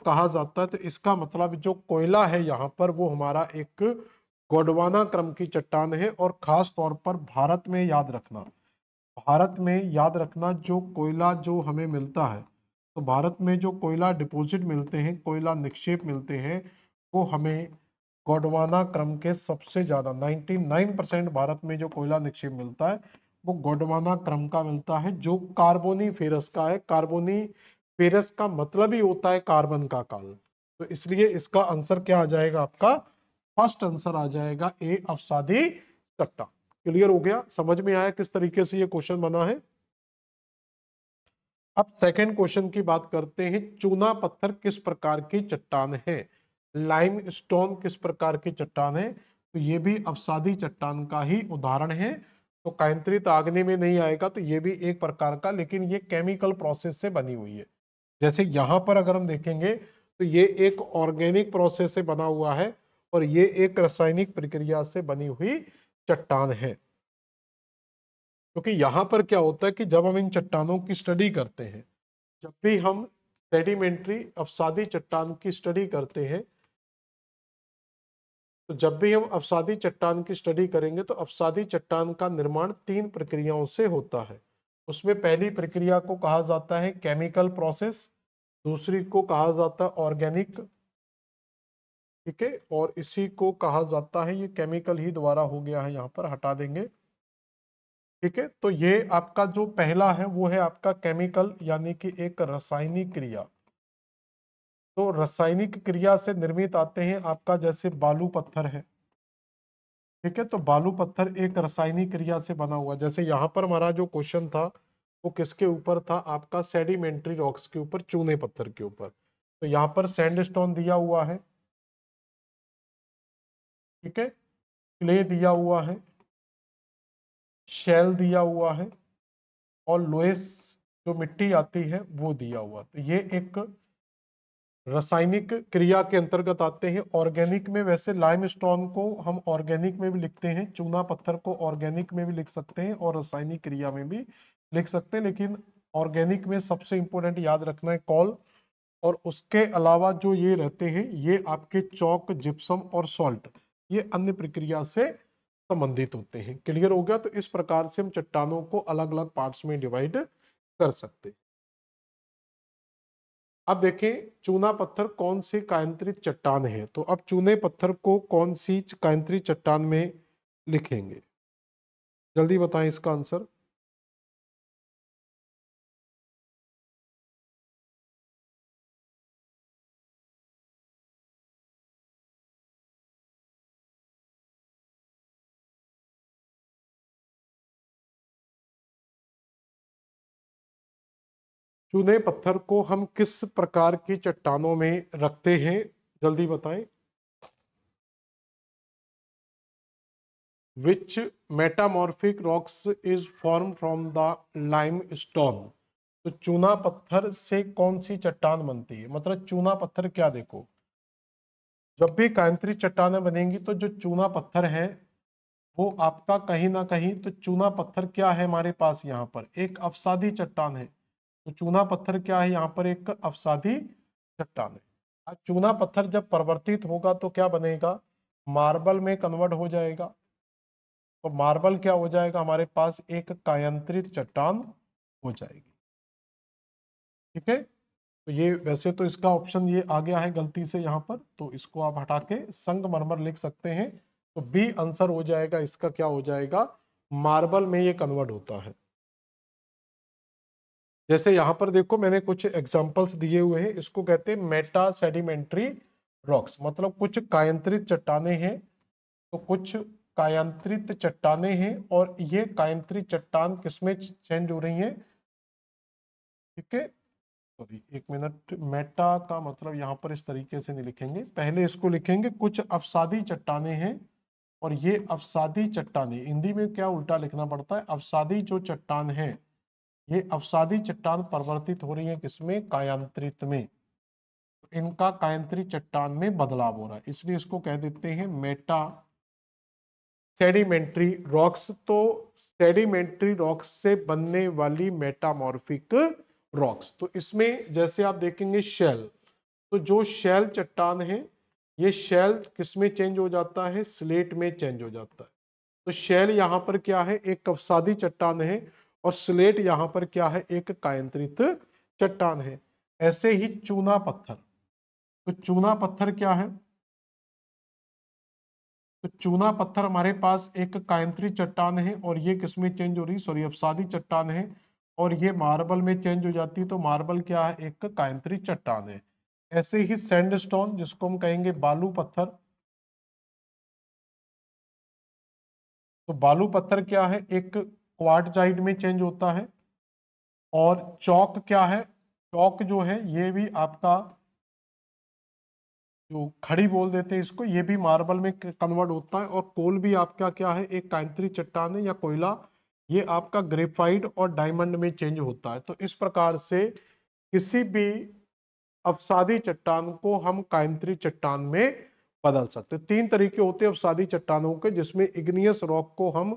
कहा जाता है। तो इसका मतलब जो कोयला है यहाँ पर वो हमारा एक गोंडवाना क्रम की चट्टान है, और खास तौर पर भारत में याद रखना, भारत में याद रखना जो कोयला जो हमें मिलता है, तो भारत में जो कोयला डिपॉजिट मिलते हैं, कोयला निक्षेप मिलते हैं, वो हमें गोंडवाना क्रम के सबसे ज्यादा 99% भारत में जो कोयला निक्षेप मिलता है वो गोंडवाना क्रम का मिलता है, जो कार्बोनीफेरस का है। कार्बोनीफेरस का मतलब ही होता है कार्बन का काल, तो इसलिए इसका आंसर क्या आ जाएगा? आपका फर्स्ट आंसर आ जाएगा ए, अवसादी चट्टान। क्लियर हो गया? समझ में आया किस तरीके से ये क्वेश्चन बना है? अब सेकंड क्वेश्चन की बात करते हैं। चूना पत्थर किस प्रकार की चट्टान है? लाइम स्टोन किस प्रकार की चट्टान है? तो ये भी अवसादी चट्टान का ही उदाहरण है। तो कायंत्रित आग्नेय में नहीं आएगा, तो ये भी एक प्रकार का, लेकिन ये केमिकल प्रोसेस से बनी हुई है। जैसे यहां पर अगर हम देखेंगे तो ये एक ऑर्गेनिक प्रोसेस से बना हुआ है, और ये एक रासायनिक प्रक्रिया से बनी हुई चट्टान है। क्योंकि यहां पर क्या होता है कि जब हम इन चट्टानों की स्टडी करते हैं, जब भी हम सेडिमेंट्री अवसादी चट्टान की स्टडी करते हैं, तो जब भी हम अवसादी चट्टान की स्टडी करेंगे तो अवसादी चट्टान का निर्माण 3 प्रक्रियाओं से होता है। उसमें पहली प्रक्रिया को कहा जाता है केमिकल प्रोसेस, दूसरी को कहा जाता है ऑर्गेनिक, ठीक है, और इसी को कहा जाता है, ये केमिकल ही द्वारा हो गया है, यहाँ पर हटा देंगे, ठीक है। तो ये आपका जो पहला है वो है आपका केमिकल, यानी कि एक रासायनिक क्रिया। तो रासायनिक क्रिया से निर्मित आते हैं आपका, जैसे बालू पत्थर है, ठीक है। तो बालू पत्थर एक रासायनिक क्रिया से बना हुआ, जैसे यहाँ पर हमारा जो क्वेश्चन था वो किसके ऊपर था? आपका सेडिमेंट्री रॉक्स के ऊपर, चूने पत्थर के ऊपर। तो यहाँ पर सैंडस्टोन दिया हुआ है, ठीक है, क्ले दिया हुआ है, शेल दिया हुआ है, और लोएस जो मिट्टी आती है वो दिया हुआ। तो ये एक रासायनिक क्रिया के अंतर्गत आते हैं। ऑर्गेनिक में वैसे लाइमस्टोन को हम ऑर्गेनिक में भी लिखते हैं, चूना पत्थर को ऑर्गेनिक में भी लिख सकते हैं और रासायनिक क्रिया में भी लिख सकते हैं, लेकिन ऑर्गेनिक में सबसे इंपॉर्टेंट याद रखना है कॉल। और उसके अलावा जो ये रहते हैं ये आपके चौक, जिप्सम और सॉल्ट, ये अन्य प्रक्रिया से संबंधित होते हैं। क्लियर हो गया? तो इस प्रकार से हम चट्टानों को अलग अलग पार्ट्स में डिवाइड कर सकते हैं। अब देखें चूना पत्थर कौन सी कायांतरित चट्टान है, तो अब चूने पत्थर को कौन सी कायांतरित चट्टान में लिखेंगे, जल्दी बताएं इसका आंसर। चूने पत्थर को हम किस प्रकार की चट्टानों में रखते हैं, जल्दी बताएं। Which metamorphic rocks is form from the limestone. तो चूना पत्थर से कौन सी चट्टान बनती है, मतलब चूना पत्थर क्या, देखो जब भी कायांतरित चट्टानें बनेंगी तो जो चूना पत्थर है वो आपका कहीं ना कहीं, तो चूना पत्थर क्या है हमारे पास, यहाँ पर एक अवसादी चट्टान है। तो चूना पत्थर क्या है, यहाँ पर एक अवसादी चट्टान है। अब चूना पत्थर जब परिवर्तित होगा तो क्या बनेगा, मार्बल में कन्वर्ट हो जाएगा। तो मार्बल क्या हो जाएगा, हमारे पास एक कायांतरित चट्टान हो जाएगी। ठीक है, तो ये वैसे तो इसका ऑप्शन ये आ गया है गलती से यहाँ पर, तो इसको आप हटा के संगमरमर लिख सकते हैं। तो बी आंसर हो जाएगा इसका, क्या हो जाएगा, मार्बल में ये कन्वर्ट होता है। जैसे यहाँ पर देखो मैंने कुछ एग्जांपल्स दिए हुए हैं, इसको कहते हैं मेटा सेडिमेंट्री रॉक्स, मतलब कुछ कायांतरित चट्टाने हैं। तो कुछ कायांतरित चट्टाने हैं और ये कायांतरित चट्टान किसमें चेंज हो रही हैं। ठीक है, सॉरी एक मिनट, मेटा का मतलब यहाँ पर इस तरीके से नहीं लिखेंगे, पहले इसको लिखेंगे कुछ अवसादी चट्टाने हैं। और ये अवसादी चट्टाने, हिंदी में क्या उल्टा लिखना पड़ता है, अवसादी जो चट्टान है, ये अवसादी चट्टान परिवर्तित हो रही है किसमें, कायांतरित में। इनका कायांतरित चट्टान में बदलाव हो रहा है, इसलिए इसको कह देते हैं मेटा सेडिमेंट्री रॉक्स। तो सेडिमेंट्री रॉक्स से बनने वाली मेटामॉर्फिक रॉक्स, तो इसमें जैसे आप देखेंगे शेल, तो जो शेल चट्टान है ये शेल किसमें चेंज हो जाता है, स्लेट में चेंज हो जाता है। तो शेल यहाँ पर क्या है, एक अवसादी चट्टान है, और स्लेट यहाँ पर क्या है, एक कायांतरित चट्टान है। ऐसे ही चूना पत्थर, तो चूना पत्थर क्या है, तो चूना पत्थर हमारे पास एक कायांतरित चट्टान है और ये किसमें चेंज हो रही, सॉरी अवसादी चट्टान है, और ये मार्बल में चेंज हो जाती है। तो मार्बल क्या है, एक कायांतरित चट्टान है। ऐसे ही सैंडस्टोन, जिसको हम कहेंगे बालू पत्थर, तो बालू पत्थर क्या है, एक क्वार्टजाइट में चेंज होता है। और चौक क्या है, चौक जो है ये भी आपका, जो खड़ी बोल देते हैं इसको, ये भी मार्बल में कन्वर्ट होता है। और कोल भी आपका क्या है, एक कायांतरित चट्टान है या कोयला, ये आपका ग्रेफाइट और डायमंड में चेंज होता है। तो इस प्रकार से किसी भी अवसादी चट्टान को हम कायांतरित चट्टान में बदल सकते हैं। तीन तरीके होते हैं अवसादी चट्टानों के, जिसमें इग्नियस रॉक को हम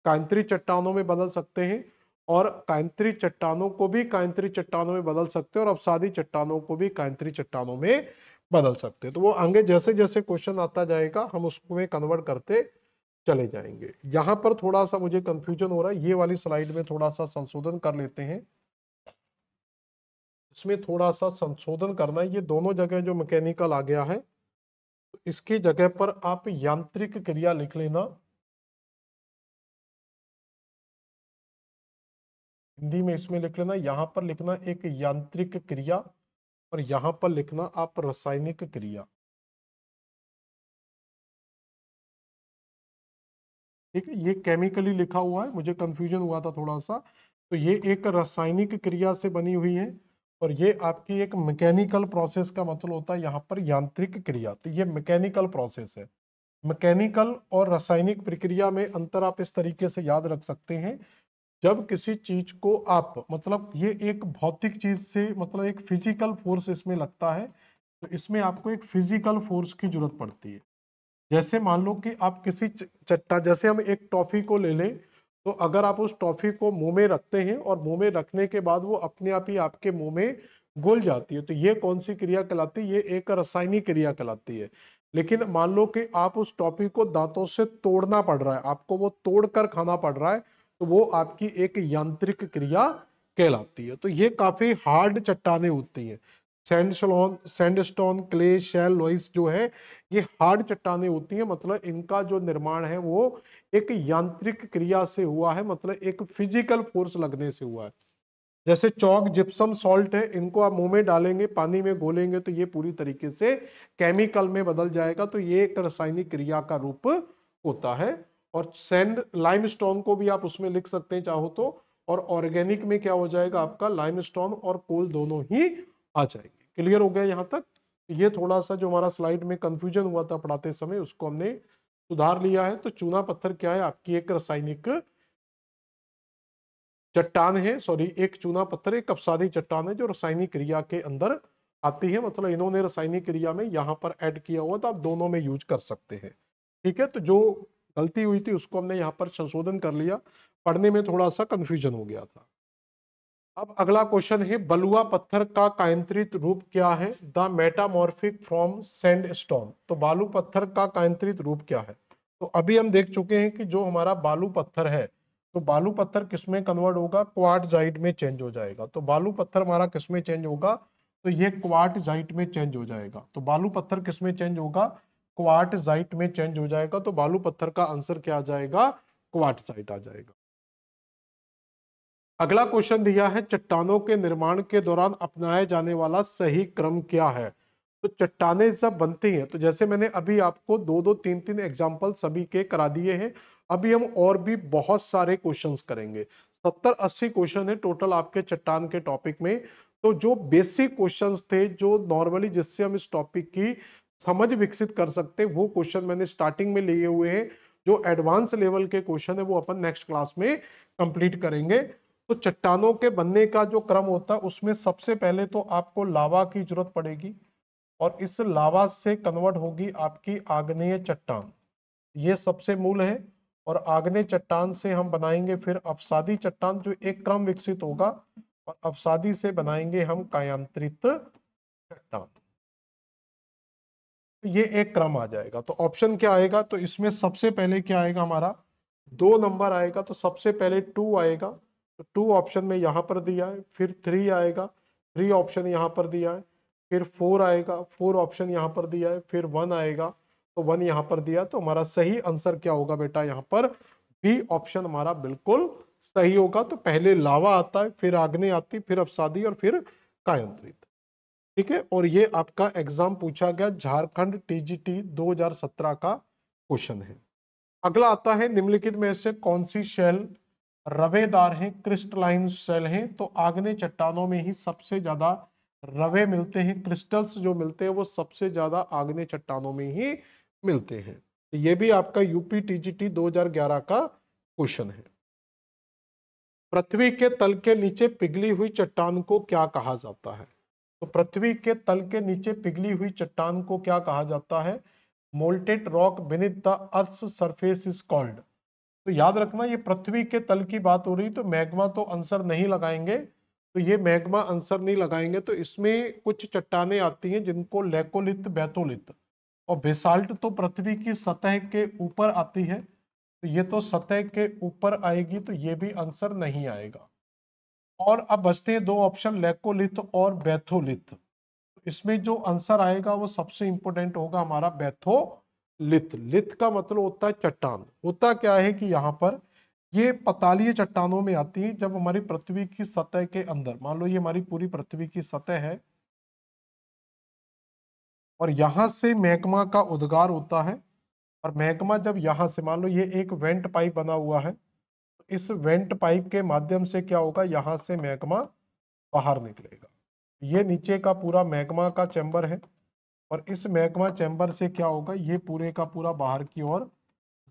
कायांतरित चट्टानों में बदल सकते हैं, और कायांतरित चट्टानों को भी कायांतरित चट्टानों में बदल सकते हैं, और अवसादी चट्टानों को भी कायांतरित चट्टानों में बदल सकते हैं। तो वो आगे जैसे जैसे क्वेश्चन आता जाएगा हम उसको कन्वर्ट करते चले जाएंगे। यहां पर थोड़ा सा मुझे कंफ्यूजन हो रहा है, ये वाली स्लाइड में थोड़ा सा संशोधन कर लेते हैं। इसमें थोड़ा सा संशोधन करना है, ये दोनों जगह जो मैकेनिकल आ गया है, तो इसकी जगह पर आप यांत्रिक क्रिया लिख लेना। हिंदी में इसमें लिख लेना, यहां पर लिखना एक यांत्रिक क्रिया, और यहां पर लिखना आप रासायनिक क्रिया। ठीक है, ये केमिकली लिखा हुआ है, मुझे कंफ्यूजन हुआ था थोड़ा सा। तो ये एक रासायनिक क्रिया से बनी हुई है, और ये आपकी एक मैकेनिकल प्रोसेस का मतलब होता है यहाँ पर यांत्रिक क्रिया। तो ये मैकेनिकल प्रोसेस है। मैकेनिकल और रासायनिक प्रक्रिया में अंतर आप इस तरीके से याद रख सकते हैं, जब किसी चीज को आप, मतलब ये एक भौतिक चीज से, मतलब एक फिजिकल फोर्स इसमें लगता है, तो इसमें आपको एक फिजिकल फोर्स की जरूरत पड़ती है। जैसे मान लो कि आप किसी चट्टा, जैसे हम एक टॉफी को ले लें, तो अगर आप उस टॉफी को मुंह में रखते हैं और मुंह में रखने के बाद वो अपने आप ही आपके मुंह में घुल जाती है, तो ये कौन सी क्रिया कहलाती है, ये एक रासायनिक क्रिया कहलाती है। लेकिन मान लो कि आप उस टॉफी को दांतों से तोड़ना पड़ रहा है, आपको वो तोड़ कर खाना पड़ रहा है, तो वो आपकी एक यांत्रिक क्रिया कहलाती है। तो ये काफी हार्ड चट्टाने होती हैं। सैंडस्टोन, क्ले, शैल, लोइस जो है ये हार्ड चट्टाने होती हैं। मतलब इनका जो निर्माण है वो एक यांत्रिक क्रिया से हुआ है, मतलब एक फिजिकल फोर्स लगने से हुआ है। जैसे चौक, जिप्सम, सॉल्ट है, इनको आप मुंह में डालेंगे, पानी में घोलेंगे तो ये पूरी तरीके से केमिकल में बदल जाएगा। तो ये एक रासायनिक क्रिया का रूप होता है। और सैंड, लाइमस्टोन को भी आप उसमें लिख सकते हैं चाहो तो। और ऑर्गेनिक में क्या हो जाएगा आपका, लाइमस्टोन और कोल दोनों ही आ जाएंगे। क्लियर हो गया यहाँ तक? ये थोड़ा सा जो हमारा स्लाइड में कंफ्यूजन हुआ था पढ़ाते समय, उसको हमने सुधार लिया है। तो चूना पत्थर क्या है, आपकी एक रासायनिक चट्टान है, सॉरी एक चूना पत्थर एक अवसादी चट्टान है जो रासायनिक क्रिया के अंदर आती है। मतलब इन्होंने रासायनिक क्रिया में यहाँ पर ऐड किया हुआ, तो आप दोनों में यूज कर सकते हैं। ठीक है, तो जो गलती हुई थी उसको हमने यहाँ पर संशोधन कर लिया, पढ़ने में थोड़ा सा कंफ्यूजन हो गया था। अब अगला क्वेश्चन है, बलुआ पत्थर का कायांतरित रूप क्या है? The metamorphic from sandstone. तो बालू पत्थर का कायांतरित रूप क्या है? तो अभी हम देख चुके हैं कि जो हमारा बालू पत्थर है, तो बालू पत्थर किसमें कन्वर्ट होगा, क्वार्टजाइट में चेंज हो जाएगा। तो बालू पत्थर हमारा किसमें चेंज होगा, तो ये क्वार्टजाइट में चेंज हो जाएगा। तो बालू पत्थर किसमें चेंज होगा, क्वार्टजाइट में चेंज हो जाएगा। तो बालू पत्थर का आंसर क्या आ जाएगा, क्वार्टजाइट आ जाएगा। अगला क्वेश्चन दिया है, चट्टानों के निर्माण के दौरान अपनाया जाने वाला सही क्रम क्या है? तो चट्टानें जब बनती हैं, तो जैसे मैंने अभी आपको दो दो तीन तीन एग्जाम्पल सभी के करा दिए हैं। अभी हम और भी बहुत सारे क्वेश्चंस करेंगे, 70-80 क्वेश्चन है टोटल आपके चट्टान के टॉपिक में। तो जो बेसिक क्वेश्चंस थे, जो नॉर्मली जिससे हम इस टॉपिक की समझ विकसित कर सकते, वो क्वेश्चन मैंने स्टार्टिंग में लिए हुए हैं। जो एडवांस लेवल के क्वेश्चन है वो अपन नेक्स्ट क्लास में कंप्लीट करेंगे। तो चट्टानों के बनने का जो क्रम होता है उसमें सबसे पहले तो आपको लावा की जरूरत पड़ेगी, और इस लावा से कन्वर्ट होगी आपकी आग्नेय चट्टान, ये सबसे मूल है। और आग्नेय चट्टान से हम बनाएंगे फिर अवसादी चट्टान, जो एक क्रम विकसित होगा, और अवसादी से बनाएंगे हम कायांतरित चट्टान। तो ये एक क्रम आ जाएगा। तो ऑप्शन क्या आएगा, तो इसमें सबसे पहले क्या आएगा हमारा, 2 नंबर आएगा। तो सबसे पहले 2 आएगा, तो 2 ऑप्शन में यहाँ पर दिया है। फिर 3 आएगा, 3 ऑप्शन यहाँ पर दिया है। फिर 4 आएगा, 4 ऑप्शन यहाँ पर दिया है। फिर 1 आएगा, तो 1 यहाँ पर दिया। तो हमारा सही आंसर क्या होगा बेटा, यहाँ पर बी ऑप्शन हमारा बिल्कुल सही होगा। तो पहले लावा आता है, फिर आग्नेय आती, फिर अवसादी, और फिर कायांतरित। ठीक है, और ये आपका एग्जाम पूछा गया झारखंड टीजीटी 2017 का क्वेश्चन है। अगला आता है, निम्नलिखित में से कौन सी शेल रवेदार है, क्रिस्टलाइन शेल है? तो आग्नेय चट्टानों में ही सबसे ज्यादा रवे मिलते हैं, क्रिस्टल्स जो मिलते हैं वो सबसे ज्यादा आग्नेय चट्टानों में ही मिलते हैं। तो ये भी आपका यूपी टीजीटी 2011 का क्वेश्चन है। पृथ्वी के तल के नीचे पिघली हुई चट्टान को क्या कहा जाता है? तो पृथ्वी के तल के नीचे पिघली हुई चट्टान को क्या कहा जाता है? Molted rock beneath the earth surface is called. तो याद रखना, ये पृथ्वी के तल की बात हो रही, तो मैग्मा तो आंसर नहीं लगाएंगे। तो ये मैग्मा आंसर नहीं लगाएंगे। तो इसमें कुछ चट्टानें आती हैं जिनको लेकोलिथ, बैथोलिथ, और बेसाल्ट तो पृथ्वी की सतह के ऊपर आती है, तो ये तो सतह के ऊपर आएगी, तो ये भी आंसर नहीं आएगा। और अब बचते हैं 2 ऑप्शन, लेकोलिथ और बैथोलिथ। इसमें जो आंसर आएगा वो सबसे इंपॉर्टेंट होगा हमारा बैथोलिथ। लिथ का मतलब होता है चट्टान। होता क्या है कि यहाँ पर ये पतालीय चट्टानों में आती है, जब हमारी पृथ्वी की सतह के अंदर, मान लो ये हमारी पूरी पृथ्वी की सतह है, और यहां से मैग्मा का उद्गार होता है। और मैग्मा जब यहां से, मान लो ये एक वेंट पाइप बना हुआ है, तो इस वेंट पाइप के माध्यम से क्या होगा, यहां से मैग्मा बाहर निकलेगा। ये नीचे का पूरा मैग्मा का चैम्बर है, और इस मैग्मा चैम्बर से क्या होगा, ये पूरे का पूरा बाहर की ओर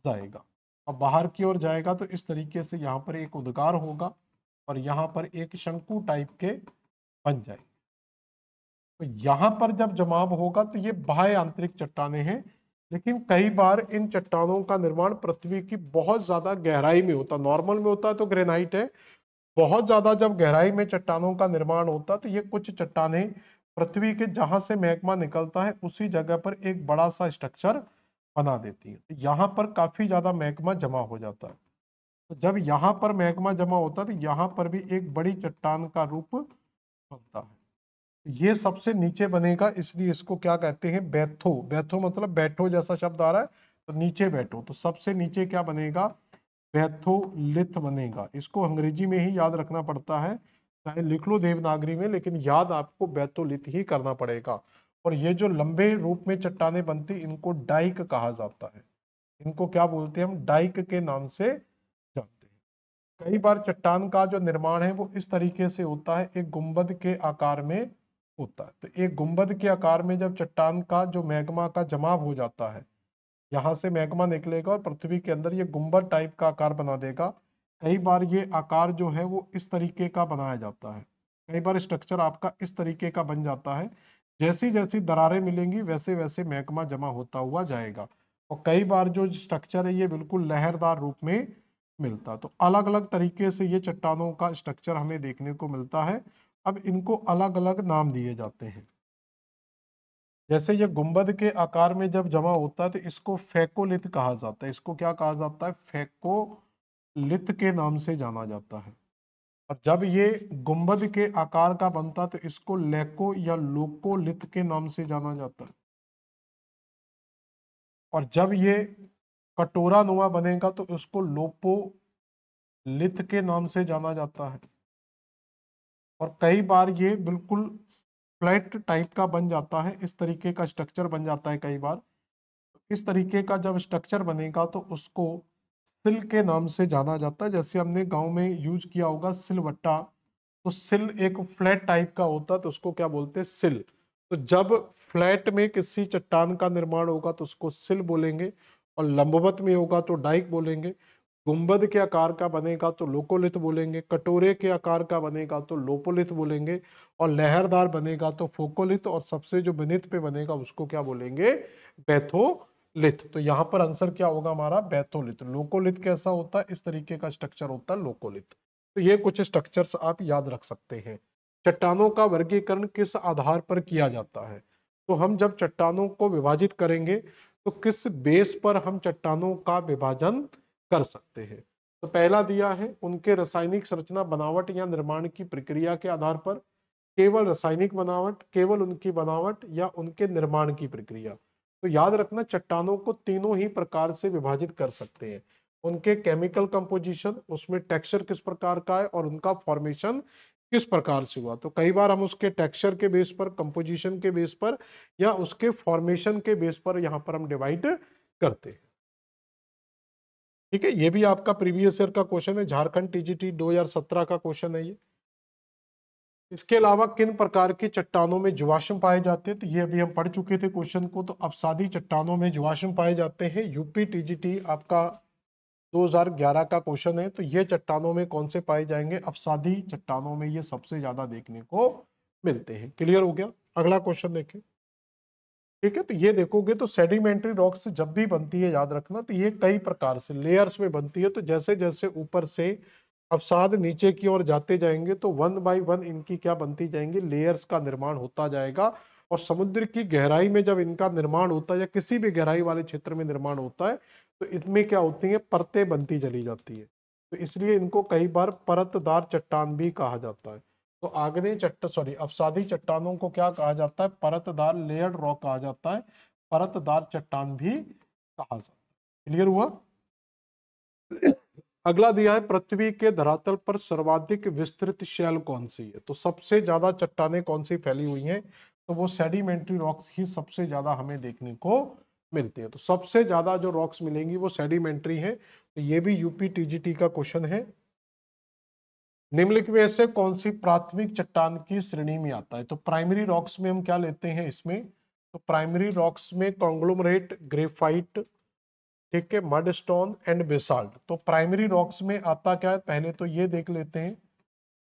जाएगा। अब बाहर की ओर जाएगा तो इस तरीके से यहाँ पर एक उद्गार होगा, और यहाँ पर एक शंकु टाइप के बन जाएगी। तो यहाँ पर जब जमाव होगा तो ये बाह्य आंतरिक चट्टानें हैं। लेकिन कई बार इन चट्टानों का निर्माण पृथ्वी की बहुत ज्यादा गहराई में होता है। नॉर्मल में होता है तो ग्रेनाइट है, बहुत ज्यादा जब गहराई में चट्टानों का निर्माण होता है तो ये कुछ चट्टानें पृथ्वी के जहां से मैग्मा निकलता है उसी जगह पर एक बड़ा सा स्ट्रक्चर बना देती है। तो यहाँ पर काफी ज्यादा मैग्मा जमा हो जाता है। तो जब यहाँ पर मैग्मा जमा होता है तो यहाँ पर भी एक बड़ी चट्टान का रूप बनता है। ये सबसे नीचे बनेगा, इसलिए इसको क्या कहते हैं, बैथो। बैथो मतलब बैठो जैसा शब्द आ रहा है, तो नीचे बैठो। तो सबसे नीचे क्या बनेगा, बैथोलिथ बनेगा। इसको अंग्रेजी में ही याद रखना पड़ता है, चाहे लिख लो देवनागरी में, लेकिन याद आपको बैथोलिथ ही करना पड़ेगा। और ये जो लंबे रूप में चट्टाने बनती, इनको डाइक कहा जाता है। इनको क्या बोलते हैं, हम डाइक के नाम से जानते हैं। कई बार चट्टान का जो निर्माण है वो इस तरीके से होता है, एक गुंबद के आकार में होता है। तो एक गुंबद के आकार में जब चट्टान का जो मैग्मा का जमाव हो जाता है, यहाँ से मैग्मा निकलेगा और पृथ्वी के अंदर ये गुंबद टाइप का आकार बना देगा। कई बार ये आकार जो है वो इस तरीके का बनाया जाता है, कई बार स्ट्रक्चर आपका इस तरीके का बन जाता है। जैसी जैसी दरारें मिलेंगी वैसे वैसे मैग्मा जमा होता हुआ जाएगा। और कई बार जो स्ट्रक्चर है ये बिल्कुल लहरदार रूप में मिलता। तो अलग अलग तरीके से ये चट्टानों का स्ट्रक्चर हमें देखने को मिलता है। अब इनको अलग अलग नाम दिए जाते हैं। जैसे ये गुंबद के आकार में जब जमा होता है तो इसको फेकोलिथ कहा जाता है। इसको क्या कहा जाता है, फेकोलिथ के नाम से जाना जाता है। और जब ये गुंबद के आकार का बनता तो इसको लेको या लोकोलिथ के नाम से जाना जाता है। और जब ये कटोरा नुमा बनेगा तो उसको लोपोलिथ के नाम से जाना जाता है। और कई बार ये बिल्कुल फ्लैट टाइप का बन जाता है, इस तरीके का स्ट्रक्चर बन जाता है कई बार। इस तरीके का जब स्ट्रक्चर बनेगा तो उसको सिल के नाम से जाना जाता है। जैसे हमने गांव में यूज किया होगा सिलवट्टा, तो सिल एक फ्लैट टाइप का होता है तो उसको क्या बोलते हैं, सिल। तो जब फ्लैट में किसी चट्टान का निर्माण होगा तो उसको सिल बोलेंगे, और लंबवत में होगा तो डाइक बोलेंगे। गुंबद के आकार का बनेगा तो लोकोलिथ बोलेंगे, कटोरे के आकार का बनेगा तो लोपोलिथ बोलेंगे, और लहरदार बनेगा तो फोकोलिथ, और सबसे जो बेनिथ पे बनेगा उसको क्या बोलेंगे, बैथोलिथ। तो यहाँ पर आंसर क्या होगा हमारा, बैथोलिथ। लोकोलिथ कैसा होता है, इस तरीके का स्ट्रक्चर होता है लोकोलिथ। तो ये कुछ स्ट्रक्चर्स आप याद रख सकते हैं। चट्टानों का वर्गीकरण किस आधार पर किया जाता है, तो हम जब चट्टानों को विभाजित करेंगे तो किस बेस पर हम चट्टानों का विभाजन कर सकते हैं। तो पहला दिया है उनके रासायनिक संरचना, बनावट या निर्माण की प्रक्रिया के आधार पर, केवल रासायनिक बनावट, केवल उनकी बनावट, या उनके निर्माण की प्रक्रिया। तो याद रखना चट्टानों को तीनों ही प्रकार से विभाजित कर सकते हैं। उनके केमिकल कंपोजिशन, उसमें टेक्सचर किस प्रकार का है, और उनका फॉर्मेशन किस प्रकार से हुआ। तो कई बार हम उसके टेक्सचर के बेस पर, कंपोजिशन के बेस पर, या उसके फॉर्मेशन के बेस पर यहाँ पर हम डिवाइड करते हैं। ठीक है, ये भी आपका प्रीवियस ईयर का क्वेश्चन है, झारखंड टीजीटी 2017 का क्वेश्चन है ये। इसके अलावा किन प्रकार की चट्टानों में जीवाश्म पाए जाते हैं, तो ये अभी हम पढ़ चुके थे क्वेश्चन को। तो अवसादी चट्टानों में जीवाश्म पाए जाते हैं, यूपी टीजीटी आपका 2011 का क्वेश्चन है। तो ये चट्टानों में कौन से पाए जाएंगे, अवसादी चट्टानों में ये सबसे ज्यादा देखने को मिलते हैं। क्लियर हो गया, अगला क्वेश्चन देखें। ठीक है, तो ये देखोगे तो सेडिमेंट्री रॉक्स जब भी बनती है, याद रखना, तो ये कई प्रकार से लेयर्स में बनती है। तो जैसे जैसे ऊपर से अवसाद नीचे की ओर जाते जाएंगे तो वन बाय वन इनकी क्या बनती जाएंगी, लेयर्स का निर्माण होता जाएगा। और समुद्र की गहराई में जब इनका निर्माण होता है, या किसी भी गहराई वाले क्षेत्र में निर्माण होता है, तो इनमें क्या होती है, परतें बनती चली जाती है। तो इसलिए इनको कई बार परतदार चट्टान भी कहा जाता है। तो आग्नेय अवसादी चट्टानों को क्या कहा जाता है, परतदार लेयर्ड रॉक कहा जाता है, परतदार चट्टान भी कहा जाता है। क्लियर हुआ। अगला दिया है पृथ्वी के धरातल पर सर्वाधिक विस्तृत शैल कौन सी है। तो सबसे ज्यादा चट्टानें कौन सी फैली हुई हैं, तो वो सेडिमेंट्री रॉक्स ही सबसे ज्यादा हमें देखने को मिलती है। तो सबसे ज्यादा जो रॉक्स मिलेंगी वो सेडिमेंट्री है। तो ये भी यूपी टीजीटी का क्वेश्चन है। निम्नलिखित में से कौन सी प्राथमिक चट्टान की श्रेणी में आता है। तो प्राइमरी रॉक्स में हम क्या लेते हैं इसमें, तो प्राइमरी रॉक्स में कॉन्ग्लोमरेट, ग्रेफाइट, ठीक है, मडस्टोन एंड बेसाल्ट। तो प्राइमरी रॉक्स में आता क्या है, पहले तो ये देख लेते हैं।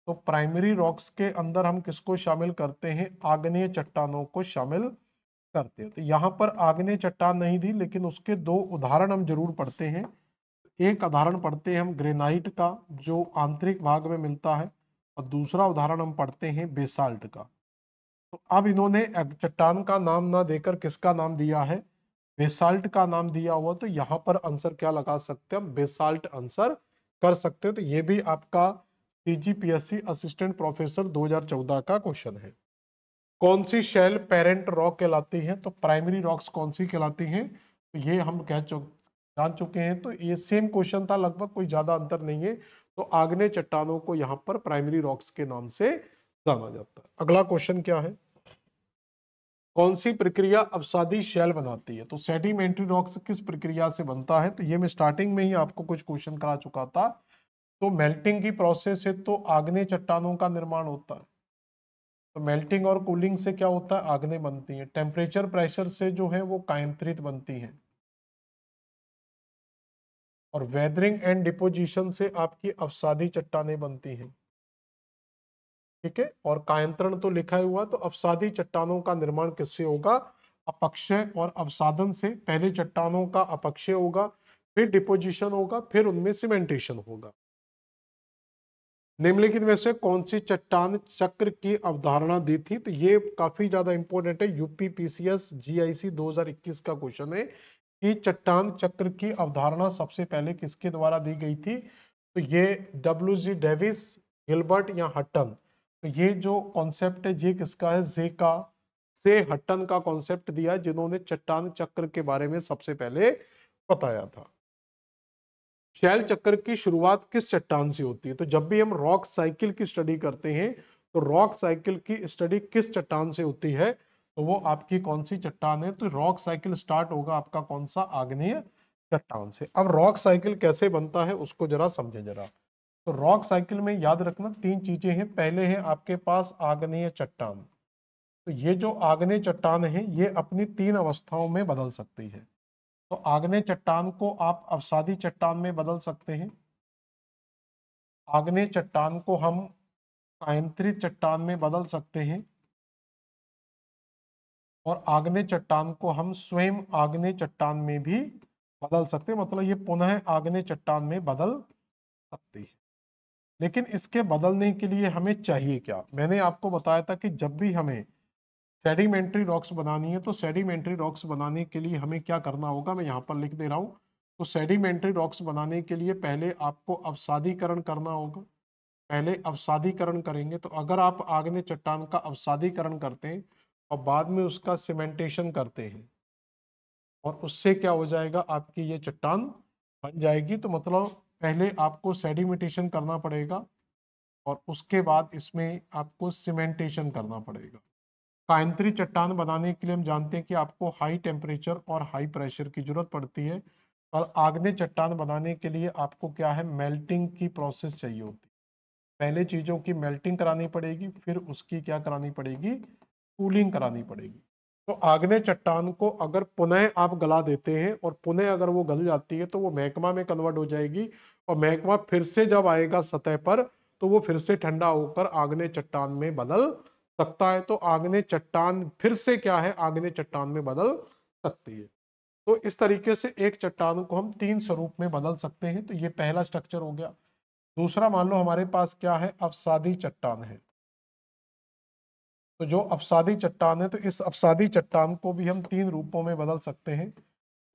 तो प्राइमरी रॉक्स के अंदर हम किसको शामिल करते हैं, आग्नेय चट्टानों को शामिल करते हैं। तो यहाँ पर आग्नेय चट्टान नहीं दी, लेकिन उसके दो उदाहरण हम जरूर पढ़ते हैं। एक उदाहरण पढ़ते हैं हम ग्रेनाइट का, जो आंतरिक भाग में मिलता है, और दूसरा उदाहरण हम पढ़ते हैं बेसाल्ट का। तो अब इन्होंने चट्टान का नाम ना देकर किसका नाम दिया है, बेसाल्ट का नाम दिया हुआ। तो यहाँ पर आंसर क्या लगा सकते हैं हम, बेसाल्ट आंसर कर सकते हो। तो ये भी आपका सीजीपीएससी असिस्टेंट प्रोफेसर 2014 का क्वेश्चन है। कौन सी शेल पेरेंट रॉक कहलाती है? तो प्राइमरी रॉक्स कौन सी कहलाती हैं? तो ये हम जान चुके हैं। तो ये सेम क्वेश्चन था लगभग, कोई ज्यादा अंतर नहीं है। तो आग्नेय चट्टानों को यहां पर प्राइमरी रॉक्स के नाम से जाना जाता है। अगला क्वेश्चन क्या है? कौन सी प्रक्रिया अवसादी शैल बनाती है? तो सेडिमेंट्री रॉक्स किस प्रक्रिया से बनता है? तो ये मैं स्टार्टिंग में ही आपको कुछ क्वेश्चन करा चुका था। तो मेल्टिंग की प्रोसेस से तो आग्नेय चट्टानों का निर्माण होता है। तो मेल्टिंग और कूलिंग से क्या होता है? आग्नेय बनती है। टेम्परेचर प्रेशर से जो है वो कायांतरित बनती है। और वेदरिंग एंड डिपोजिशन से आपकी अवसादी चट्टानें बनती हैं। ठीक है। और कायांतरण तो लिखा हुआ, तो अवसादी चट्टानों का निर्माण किससे होगा? अपक्षय और अवसादन से। पहले चट्टानों का अपक्षय होगा, फिर डिपोजिशन होगा, फिर उनमें सीमेंटेशन होगा। निम्नलिखित में से कौन सी चट्टान चक्र की अवधारणा दी थी? तो ये काफी ज्यादा इंपॉर्टेंट है, यूपी पीसीएस जीआईसी 2021 का क्वेश्चन है कि चट्टान चक्र की अवधारणा सबसे पहले किसके द्वारा दी गई थी? तो ये डब्ल्यू.जी. डेविस, गिलबर्ट या हट्टन। तो ये जो कॉन्सेप्ट है ये किसका है? जेका से हट्टन का कॉन्सेप्ट दिया, जिन्होंने चट्टान चक्र के बारे में सबसे पहले बताया था। शैल चक्र की शुरुआत किस चट्टान से होती है? तो जब भी हम रॉक साइकिल की स्टडी करते हैं तो रॉक साइकिल की स्टडी किस चट्टान से होती है? तो वो आपकी कौन सी चट्टान है? तो रॉक साइकिल स्टार्ट होगा आपका कौन सा? आग्नेय चट्टान से। अब रॉक साइकिल कैसे बनता है उसको जरा समझे जरा। तो रॉक साइकिल में याद रखना तीन चीजें हैं। पहले है आपके पास आग्नेय चट्टान। तो ये जो आग्नेय चट्टान है ये अपनी तीन अवस्थाओं में बदल सकती है। तो आग्नेय चट्टान को आप अवसादी चट्टान में बदल सकते हैं। आग्नेय चट्टान को हम कायांतरित चट्टान में बदल सकते हैं। और आग्नेय चट्टान को हम स्वयं आग्नेय चट्टान में भी बदल सकते हैं, मतलब ये पुनः आग्नेय चट्टान में बदल सकती है। लेकिन इसके बदलने के लिए हमें चाहिए क्या? मैंने आपको बताया था कि जब भी हमें सेडिमेंट्री रॉक्स बनानी है तो सेडिमेंट्री रॉक्स बनाने के लिए हमें क्या करना होगा, मैं यहाँ पर लिख दे रहा हूँ। तो सेडिमेंट्री रॉक्स बनाने के लिए पहले आपको अवसादीकरण करना होगा। पहले अवसादीकरण करेंगे, तो अगर आप आग्नेय चट्टान का अवसादीकरण करते हैं और बाद में उसका सीमेंटेशन करते हैं और उससे क्या हो जाएगा, आपकी ये चट्टान बन जाएगी। तो मतलब पहले आपको सेडिमेंटेशन करना पड़ेगा और उसके बाद इसमें आपको सीमेंटेशन करना पड़ेगा। कायांतरित चट्टान बनाने के लिए हम जानते हैं कि आपको हाई टेम्परेचर और हाई प्रेशर की जरूरत पड़ती है। और आग्नेय चट्टान बनाने के लिए आपको क्या है? मेल्टिंग की प्रोसेस चाहिए होती है। पहले चीजों की मेल्टिंग करानी पड़ेगी, फिर उसकी क्या करानी पड़ेगी? कूलिंग करानी पड़ेगी। तो आग्नेय चट्टान को अगर पुनः आप गला देते हैं और पुनः अगर वो गल जाती है तो वो मैग्मा में कन्वर्ट हो जाएगी। और मैग्मा फिर से जब आएगा सतह पर तो वो फिर से ठंडा होकर आग्नेय चट्टान में बदल सकता है। तो आग्नेय चट्टान फिर से क्या है? आग्नेय चट्टान में बदल सकती है। तो इस तरीके से एक चट्टान को हम तीन स्वरूप में बदल सकते हैं। तो ये पहला स्ट्रक्चर हो गया। दूसरा, मान लो हमारे पास क्या है? अवसादी चट्टान है। तो जो अवसादी चट्टान है, तो इस अवसादी चट्टान को भी हम तीन रूपों में बदल सकते हैं।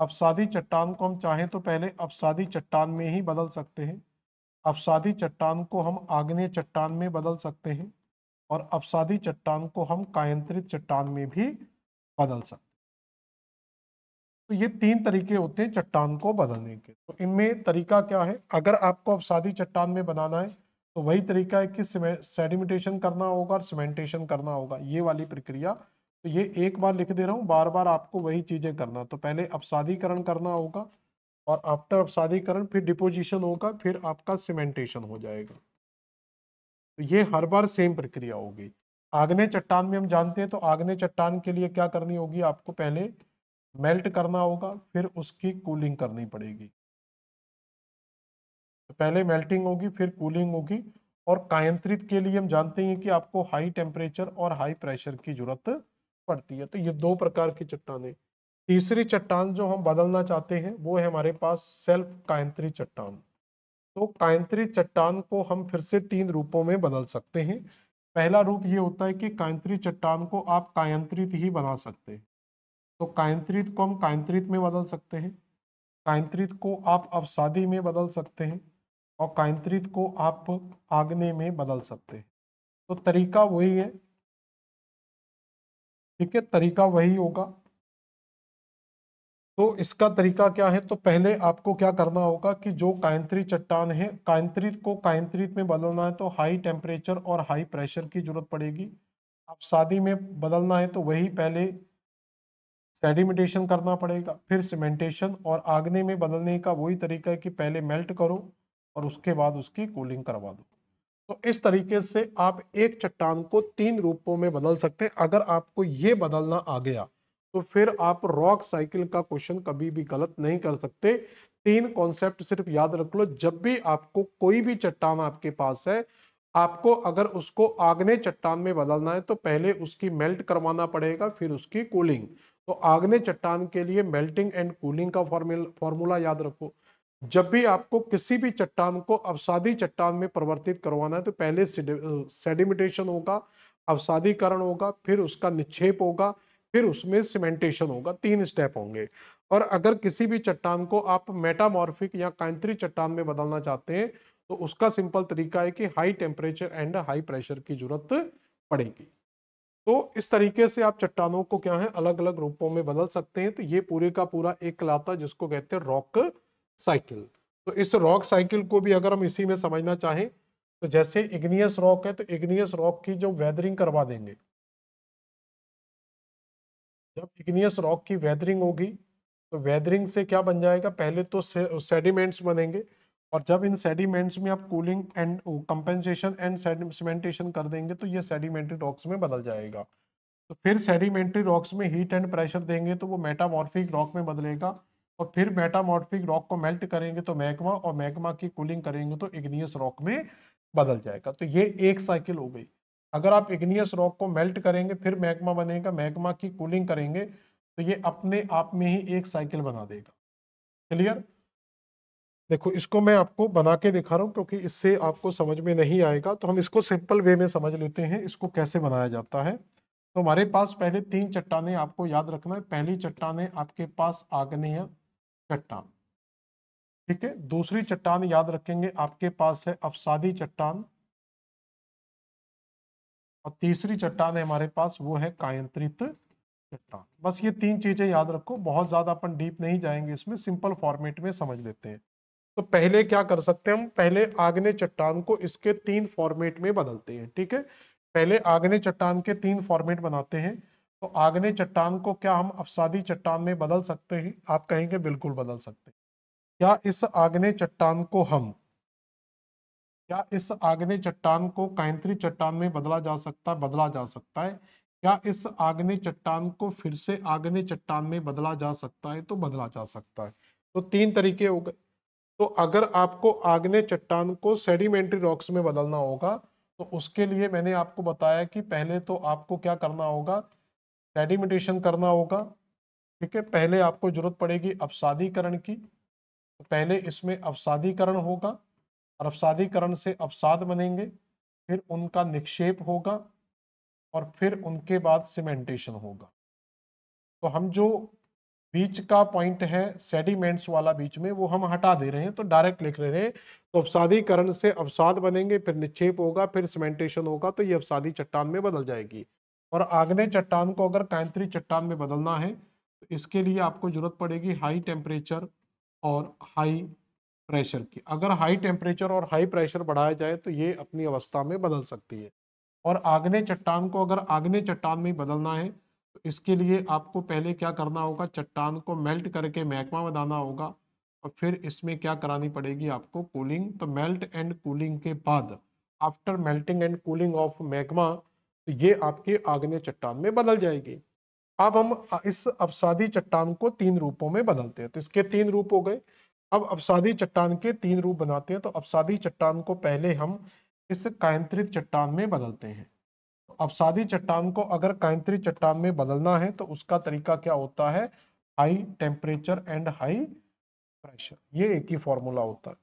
अवसादी चट्टान को हम चाहें तो पहले अवसादी चट्टान में ही बदल सकते हैं। अवसादी चट्टान को हम आग्नेय चट्टान में बदल सकते हैं। और अवसादी चट्टान को हम कायांतरित चट्टान में भी बदल सकते हैं। तो ये तीन तरीके होते हैं चट्टान को बदलने के। तो इनमें तरीका क्या है? अगर आपको अवसादी चट्टान में बनाना है तो वही तरीका है कि सेडिमेंटेशन करना होगा और सीमेंटेशन करना होगा, ये वाली प्रक्रिया। तो ये एक बार लिख दे रहा हूँ, बार बार आपको वही चीजें करना। तो पहले अवसादीकरण करना होगा और आफ्टर अवसादीकरण फिर डिपोजिशन होगा, फिर आपका सीमेंटेशन हो जाएगा। तो ये हर बार सेम प्रक्रिया होगी। आग्नेय चट्टान में हम जानते हैं, तो आग्नेय चट्टान के लिए क्या करनी होगी? आपको पहले मेल्ट करना होगा, फिर उसकी कूलिंग करनी पड़ेगी। तो पहले मेल्टिंग होगी, फिर कूलिंग होगी। और कायांतरित के लिए हम जानते हैं कि आपको हाई टेम्परेचर और हाई प्रेशर की जरूरत पड़ती है। तो ये दो प्रकार की चट्टानें। तीसरी चट्टान जो हम बदलना चाहते हैं वो है हमारे पास सेल्फ कायांतरित चट्टान। तो कायांतरित चट्टान को हम फिर से तीन रूपों में बदल सकते हैं। पहला रूप ये होता है कि कायांतरित चट्टान को आप कायांतरित ही बना सकते हैं। तो कायांतरित को हम कायांतरित में बदल सकते हैं। कायांतरित को आप अवसादी में बदल सकते हैं। और कांतरित को आप आग्नेय में बदल सकते हैं। तो तरीका वही है, ठीक है, तरीका वही होगा। तो इसका तरीका क्या है, तो पहले आपको क्या करना होगा कि जो कांतरित चट्टान है, कांतरित को कांतरित में बदलना है तो हाई टेम्परेचर और हाई प्रेशर की जरूरत पड़ेगी। अब शादी में बदलना है तो वही पहले सेडिमेंटेशन करना पड़ेगा, फिर सीमेंटेशन, और आग्नेय में बदलने का वही तरीका है कि पहले मेल्ट करो और उसके बाद उसकी कूलिंग करवा दो। तो इस तरीके से आप एक चट्टान को 3 रूपों में बदल सकते हैं। अगर आपको ये बदलना आ गया तो फिर आप रॉक साइकिल का क्वेश्चन कभी भी गलत नहीं कर सकते। 3 कॉन्सेप्ट सिर्फ याद रख लो, जब भी आपको कोई भी चट्टान आपके पास है, आपको अगर उसको आग्नेय चट्टान में बदलना है तो पहले उसकी मेल्ट करवाना पड़ेगा, फिर उसकी कूलिंग। तो आग्नेय चट्टान के लिए मेल्टिंग एंड कूलिंग का फॉर्मूला याद रखो। जब भी आपको किसी भी चट्टान को अवसादी चट्टान में परिवर्तित करवाना है तो पहले सेडिमेंटेशन होगा, अवसादीकरण होगा, फिर उसका निक्षेप होगा, फिर उसमें सीमेंटेशन होगा। 3 स्टेप होंगे। और अगर किसी भी चट्टान को आप मेटामॉर्फिक या कांतरित चट्टान में बदलना चाहते हैं तो उसका सिंपल तरीका है कि high temperature and high pressure की जरूरत पड़ेगी। तो इस तरीके से आप चट्टानों को क्या है अलग अलग रूपों में बदल सकते हैं। तो ये पूरे का पूरा एक कहलाता है जिसको कहते हैं रॉक साइकिल। तो इस रॉक साइकिल को भी अगर हम इसी में समझना चाहें तो जैसे इग्नियस रॉक है तो इग्नियस रॉक की जो वेदरिंग करवा देंगे, जब इग्नियस रॉक की वेदरिंग होगी तो वेदरिंग से क्या बन जाएगा, पहले तो सेडिमेंट्स बनेंगे, और जब इन सेडिमेंट्स में आप cooling and compensation and sedimentation कर देंगे तो ये सेडिमेंट्री रॉक्स में बदल जाएगा। तो फिर सेडिमेंट्री रॉक्स में हीट एंड प्रेशर देंगे तो वो मेटामॉर्फिक रॉक में बदलेगा, और फिर मेटामॉर्फिक रॉक को मेल्ट करेंगे तो मैग्मा, और मैग्मा की कूलिंग करेंगे तो इग्नियस रॉक में बदल जाएगा। तो ये एक साइकिल हो गई। अगर आप इग्नियस रॉक को मेल्ट करेंगे फिर मैग्मा बनेगा, मैग्मा की कूलिंग करेंगे तो ये अपने आप में ही एक साइकिल बना देगा। क्लियर? देखो इसको मैं आपको बना के दिखा रहा हूँ क्योंकि इससे आपको समझ में नहीं आएगा, तो हम इसको सिंपल वे में समझ लेते हैं इसको कैसे बनाया जाता है। तो हमारे पास पहले 3 चट्टानें आपको याद रखना है। पहली चट्टान है आपके पास आग्नेय चट्टान, ठीक है। दूसरी चट्टान याद रखेंगे आपके पास है अवसादी चट्टान, और तीसरी चट्टान है हमारे पास वो है कायंत्रित चट्टान। बस ये 3 चीजें याद रखो, बहुत ज्यादा अपन डीप नहीं जाएंगे इसमें, सिंपल फॉर्मेट में समझ लेते हैं। तो पहले क्या कर सकते हैं हम, पहले आग्नेय चट्टान को इसके 3 फॉर्मेट में बदलते हैं, ठीक है। पहले आग्नेय चट्टान के 3 फॉर्मेट बनाते हैं। तो आग्नेय चट्टान को क्या हम अवसादी चट्टान में बदल सकते हैं? आप कहेंगे बिल्कुल बदल सकते हैं। क्या इस आग्नेय चट्टान को हम, क्या इस आग्नेय चट्टान को कांतरित चट्टान में बदला जा सकता है? बदला जा सकता है। क्या इस आग्नेय चट्टान को फिर से आग्नेय चट्टान में बदला जा सकता है? तो बदला जा सकता है। तो 3 तरीके हो गए। तो अगर आपको आग्नेय चट्टान को सेडिमेंट्री रॉक्स में बदलना होगा तो उसके लिए मैंने आपको बताया कि पहले तो आपको क्या करना होगा, सेडिमेंटेशन करना होगा, ठीक है। पहले आपको जरूरत पड़ेगी अवसादीकरण की, तो पहले इसमें अवसादीकरण होगा, और अवसादीकरण से अवसाद बनेंगे, फिर उनका निक्षेप होगा, और फिर उनके बाद सीमेंटेशन होगा। तो हम जो बीच का पॉइंट है सेडिमेंट्स वाला बीच में वो हम हटा दे रहे हैं, तो डायरेक्ट लिख रहे हैं। तो अवसादीकरण से अवसाद बनेंगे, फिर निक्षेप होगा, फिर सीमेंटेशन होगा, तो ये अवसादी चट्टान में बदल जाएगी। और आग्नेय चट्टान को अगर कांतरित चट्टान में बदलना है तो इसके लिए आपको जरूरत पड़ेगी हाई टेम्परेचर और हाई प्रेशर की। अगर हाई टेम्परेचर और हाई प्रेशर बढ़ाया जाए तो ये अपनी अवस्था में बदल सकती है। और आग्नेय चट्टान को अगर आग्नेय चट्टान में बदलना है तो इसके लिए आपको पहले क्या करना होगा, चट्टान को मेल्ट करके मैग्मा बनाना होगा, और फिर इसमें क्या करानी पड़ेगी आपको, कूलिंग। तो मेल्ट एंड कूलिंग के बाद, after melting and cooling of magma, तो ये आपके आग्नेय चट्टान में बदल जाएगी। अब हम इस अवसादी चट्टान को 3 रूपों में बदलते हैं। तो इसके 3 रूप हो गए। अब अवसादी चट्टान के 3 रूप बनाते हैं। तो अवसादी चट्टान को पहले हम इस कायंत्रित चट्टान में बदलते हैं। अवसादी चट्टान को अगर कायंत्रित चट्टान में बदलना है तो उसका तरीका क्या होता है, high temperature and high pressure, ये एक ही फॉर्मूला होता है।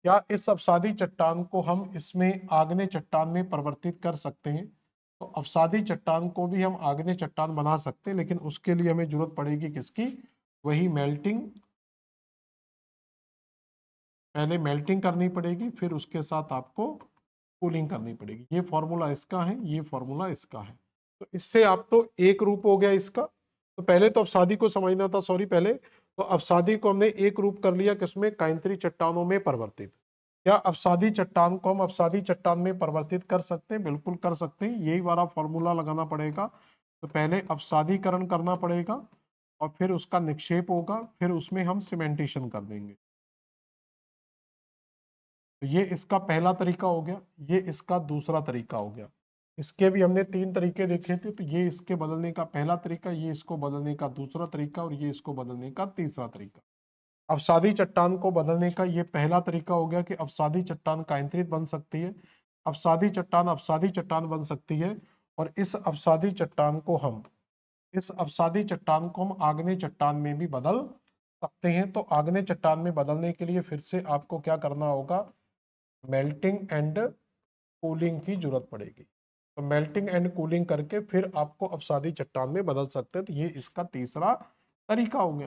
क्या इस अवसादी चट्टान को हम इसमें आग्नेय चट्टान में परिवर्तित कर सकते हैं? तो अवसादी चट्टान को भी हम आग्नेय चट्टान बना सकते हैं, लेकिन उसके लिए हमें जरूरत पड़ेगी किसकी, वही मेल्टिंग पहले मेल्टिंग करनी पड़ेगी, फिर उसके साथ आपको कूलिंग करनी पड़ेगी। ये फॉर्मूला इसका है, ये फॉर्मूला इसका है। तो इससे आप तो एक रूप हो गया इसका। तो पहले तो अवसादी को समझना था, सॉरी, पहले तो अवसादी को हमने एक रूप कर लिया, किसमें? काइंत्री चट्टानों में परिवर्तित। क्या अवसादी चट्टान को हम अवसादी चट्टान में परिवर्तित कर सकते हैं? बिल्कुल कर सकते हैं। यही वाला फॉर्मूला लगाना पड़ेगा। तो पहले अवसादीकरण करना पड़ेगा और फिर उसका निक्षेप होगा, फिर उसमें हम सीमेंटेशन कर देंगे। तो ये इसका पहला तरीका हो गया, ये इसका दूसरा तरीका हो गया। इसके भी हमने 3 तरीके देखे थे। तो ये इसके बदलने का पहला तरीका, ये इसको बदलने का दूसरा तरीका और ये इसको बदलने का तीसरा तरीका। अवसादी चट्टान को बदलने का ये पहला तरीका हो गया कि अवसादी चट्टान कायंत्रित बन सकती है, अवसादी चट्टान बन सकती है। और इस अवसादी चट्टान को हम आग्नेय चट्टान में भी बदल सकते हैं। तो आग्नेय चट्टान में बदलने के लिए फिर से आपको क्या करना होगा? मेल्टिंग एंड कूलिंग की जरूरत पड़ेगी। तो मेल्टिंग एंड कूलिंग करके फिर आपको अवसादी चट्टान में बदल सकते हैं। तो ये इसका तीसरा तरीका हो गया।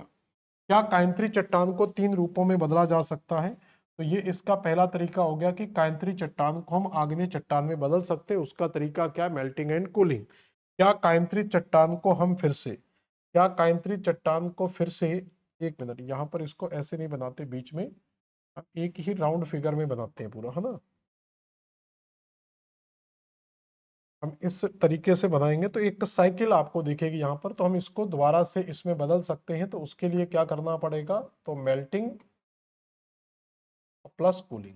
क्या कायंत्री चट्टान को 3 रूपों में बदला जा सकता है? तो ये इसका पहला तरीका हो गया कि कायंत्री चट्टान को हम आग्नेय चट्टान में बदल सकते हैं। उसका तरीका क्या? Melting and cooling. क्या कायंत्री चट्टान को हम फिर से, क्या कायंत्री चट्टान को फिर से, एक मिनट, यहाँ पर इसको ऐसे नहीं बनाते बीच में, हम एक ही राउंड फिगर में बनाते हैं पूरा, है ना। हम इस तरीके से बनाएंगे तो एक साइकिल आपको दिखेगी यहाँ पर। तो हम इसको दोबारा से इसमें बदल सकते हैं। तो उसके लिए क्या करना पड़ेगा? तो मेल्टिंग प्लस कूलिंग।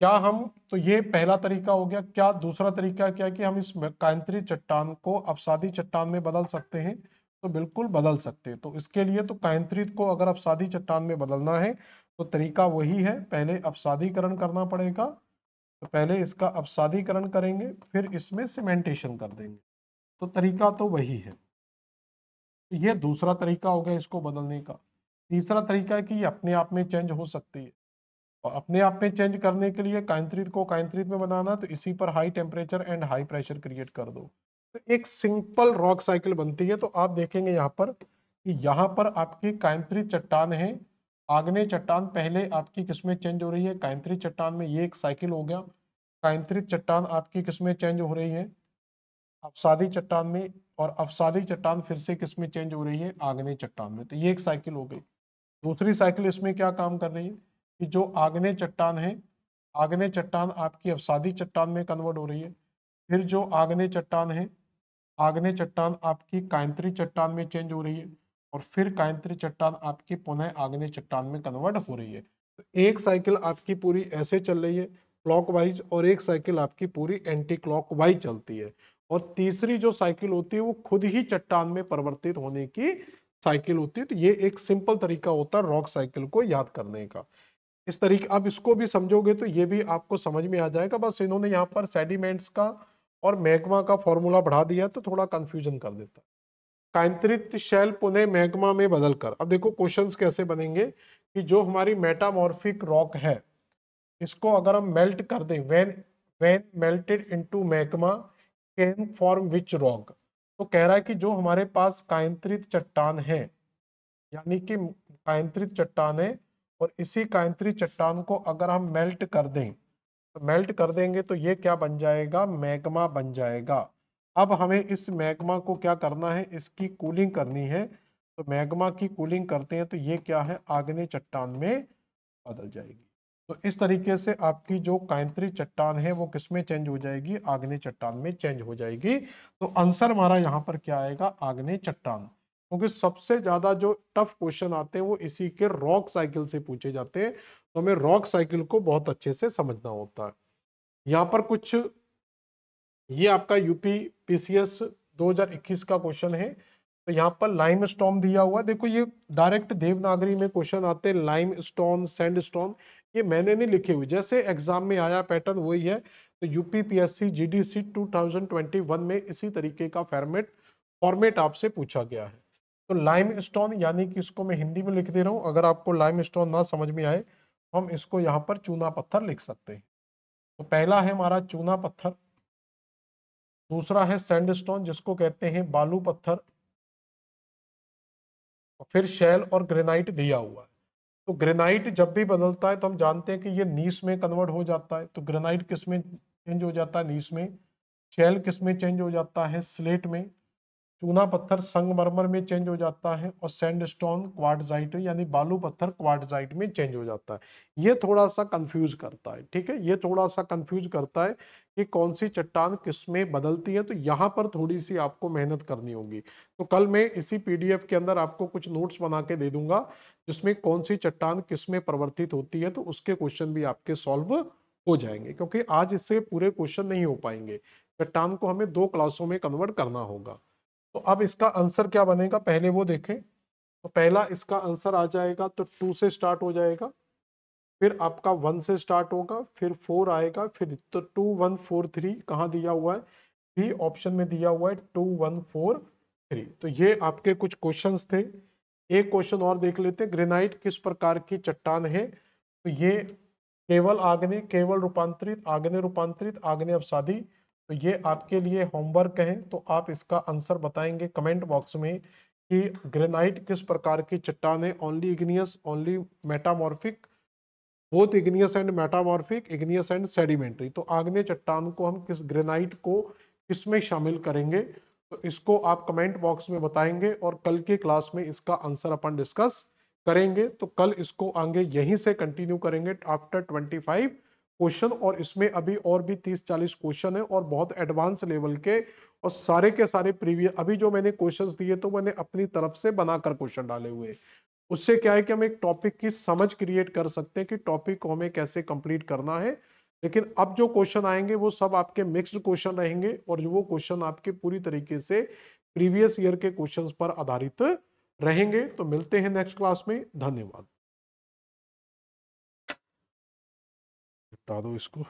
क्या हम, तो ये पहला तरीका हो गया। क्या दूसरा तरीका क्या है कि हम इस कायंत्री चट्टान को अवसादी चट्टान में बदल सकते हैं? तो बिल्कुल बदल सकते हैं। तो इसके लिए तो कायंत्रित को अगर अवसादी चट्टान में बदलना है तो तरीका वही है, पहले अवसादीकरण करना पड़ेगा। तो पहले इसका अवसादीकरण करेंगे, फिर इसमें सीमेंटेशन कर देंगे। तो तरीका तो वही है। तो ये दूसरा तरीका हो गया इसको बदलने का। तीसरा तरीका है कि ये अपने आप में चेंज हो सकती है। और अपने आप में चेंज करने के लिए कायंत्रित को कायंत्रित में बनाना, तो इसी पर high temperature and high pressure create कर दो, तो एक सिंपल रॉक साइकिल बनती है। तो आप देखेंगे यहाँ पर कि यहाँ पर आपकी कायंत्रित चट्टान है, आग्नेय चट्टान पहले आपकी किसमें चेंज हो रही है? कायंत्रित चट्टान में। ये एक साइकिल हो गया। कायंत्रित चट्टान आपकी किसमें चेंज हो रही है? अवसादी चट्टान में। और अवसादी चट्टान फिर से किसमें चेंज हो रही है? आग्नेय चट्टान में। तो ये एक साइकिल हो गई। दूसरी साइकिल इसमें क्या काम कर रही है कि जो आग्नेय चट्टान है, आग्नेय चट्टान आपकी अवसादी चट्टान में कन्वर्ट हो रही है। फिर जो आग्नेय चट्टान है, आग्नेय चट्टान आपकी कायंत्री चट्टान में चेंज हो रही है। और फिर कायंत्री चट्टान आपकी पुनः आग्नेय चट्टान में कन्वर्ट हो रही है। तो एक साइकिल आपकी पूरी ऐसे चल रही है क्लॉकवाइज, और एक साइकिल आपकी पूरी एंटी क्लॉकवाइज चलती है। और तीसरी जो साइकिल होती है वो खुद ही चट्टान में परिवर्तित होने की साइकिल होती है। तो ये एक सिंपल तरीका होता है रॉक साइकिल को याद करने का। इस तरीके आप इसको भी समझोगे तो ये भी आपको समझ में आ जाएगा। बस इन्होंने यहाँ पर सेडिमेंट्स का और मैग्मा का फॉर्मूला बढ़ा दिया तो थोड़ा कंफ्यूजन कर देता है। कांतरित शैल पुनः मैग्मा में बदलकर, अब देखो क्वेश्चंस कैसे बनेंगे कि जो हमारी मेटामॉर्फिक रॉक है इसको अगर हम मेल्ट कर दें, when melted into magma can form which rock. तो कह रहा है कि जो हमारे पास कायंत्रित चट्टान है, यानी कि कायंत्रित चट्टान है, और इसी कायंत्रित चट्टान को अगर हम मेल्ट कर दें, तो मेल्ट कर देंगे तो ये क्या बन जाएगा? मैग्मा बन जाएगा। अब हमें इस मैग्मा को क्या करना है? इसकी कूलिंग करनी है। तो मैग्मा की कूलिंग करते हैं तो ये क्या है? आग्नेय चट्टान में बदल जाएगी। तो इस तरीके से आपकी जो कायंत्री चट्टान है वो किसमें चेंज हो जाएगी? आग्नेय चट्टान में चेंज हो जाएगी। तो आंसर हमारा यहाँ पर क्या आएगा? आग्नेय चट्टान। क्योंकि सबसे ज्यादा जो टफ क्वेश्चन आते हैं वो इसी के रॉक साइकिल से पूछे जाते हैं। तो हमें रॉक साइकिल को बहुत अच्छे से समझना होता है। यहाँ पर कुछ, ये आपका यूपी पीसीएस 2021 का क्वेश्चन है। तो यहाँ पर लाइम स्टोन दिया हुआ, देखो ये डायरेक्ट देवनागरी में क्वेश्चन आते हैं, लाइम स्टोन, सैंड स्टोन, ये मैंने नहीं लिखे हुए, जैसे एग्जाम में आया पैटर्न वही है। तो यूपी पीएससी जीडीसी 2021 में इसी तरीके का फॉर्मेट आपसे पूछा गया है। तो लाइम स्टोन, यानी कि इसको मैं हिंदी में लिख दे रहा हूँ, अगर आपको लाइम स्टोन ना समझ में आए तो हम इसको यहाँ पर चूना पत्थर लिख सकते हैं। तो पहला है हमारा चूना पत्थर, दूसरा है सैंडस्टोन जिसको कहते हैं बालू पत्थर, और फिर शैल और ग्रेनाइट दिया हुआ है। तो ग्रेनाइट जब भी बदलता है तो हम जानते हैं कि ये नीस में कन्वर्ट हो जाता है। तो ग्रेनाइट किस में चेंज हो जाता है? नीस में। शेल किस में चेंज हो जाता है? स्लेट में। चूना पत्थर संगमरमर में चेंज हो जाता है, और सैंडस्टोन क्वार्टजाइट यानी बालू पत्थर क्वार्टजाइट में चेंज हो जाता है। ये थोड़ा सा कंफ्यूज करता है, ठीक है, ये थोड़ा सा कंफ्यूज करता है कि कौन सी चट्टान किस में बदलती है। तो यहाँ पर थोड़ी सी आपको मेहनत करनी होगी। तो कल मैं इसी पीडीएफ के अंदर आपको कुछ नोट्स बना के दे दूंगा जिसमें कौन सी चट्टान किस में परिवर्तित होती है, तो उसके क्वेश्चन भी आपके सॉल्व हो जाएंगे, क्योंकि आज इससे पूरे क्वेश्चन नहीं हो पाएंगे। चट्टान को हमें 2 क्लासों में कन्वर्ट करना होगा। तो अब इसका आंसर क्या बनेगा पहले वो देखें। तो पहला इसका आंसर आ जाएगा, तो 2 से स्टार्ट हो जाएगा, फिर आपका 1 से स्टार्ट होगा, फिर 4 आएगा, फिर तो 2 1 4 3 कहाँ दिया हुआ है? बी ऑप्शन में दिया हुआ है 2 1 4 3। तो ये आपके कुछ क्वेश्चंस थे। एक क्वेश्चन और देख लेते हैं, ग्रेनाइट किस प्रकार की चट्टान है? तो ये केवल आग्नेय, केवल रूपांतरित, आग्नेय रूपांतरित, आग्नेय अवसादी। तो ये आपके लिए होमवर्क है, तो आप इसका आंसर बताएंगे कमेंट बॉक्स में कि ग्रेनाइट किस प्रकार की चट्टान है। Only igneous, only metamorphic, both igneous and metamorphic, igneous and sedimentary. तो आग्नेय चट्टान को हम किस, ग्रेनाइट को किसमें शामिल करेंगे? तो इसको आप कमेंट बॉक्स में बताएंगे, और कल की क्लास में इसका आंसर अपन डिस्कस करेंगे। तो कल इसको आगे यहीं से कंटिन्यू करेंगे आफ्टर 25 क्वेश्चन, और इसमें अभी और भी 30-40 क्वेश्चन है, और बहुत एडवांस लेवल के, और सारे के सारे प्रीवियस, अभी जो मैंने क्वेश्चंस दिए तो मैंने अपनी तरफ से बनाकर क्वेश्चन डाले हुए हैं। उससे क्या है कि हम एक टॉपिक की समझ क्रिएट कर सकते हैं कि टॉपिक को हमें कैसे कंप्लीट करना है। लेकिन अब जो क्वेश्चन आएंगे वो सब आपके मिक्स्ड क्वेश्चन रहेंगे, और वो क्वेश्चन आपके पूरी तरीके से प्रीवियस ईयर के क्वेश्चंस पर आधारित रहेंगे। तो मिलते हैं नेक्स्ट क्लास में, धन्यवाद। हटा दो इसको।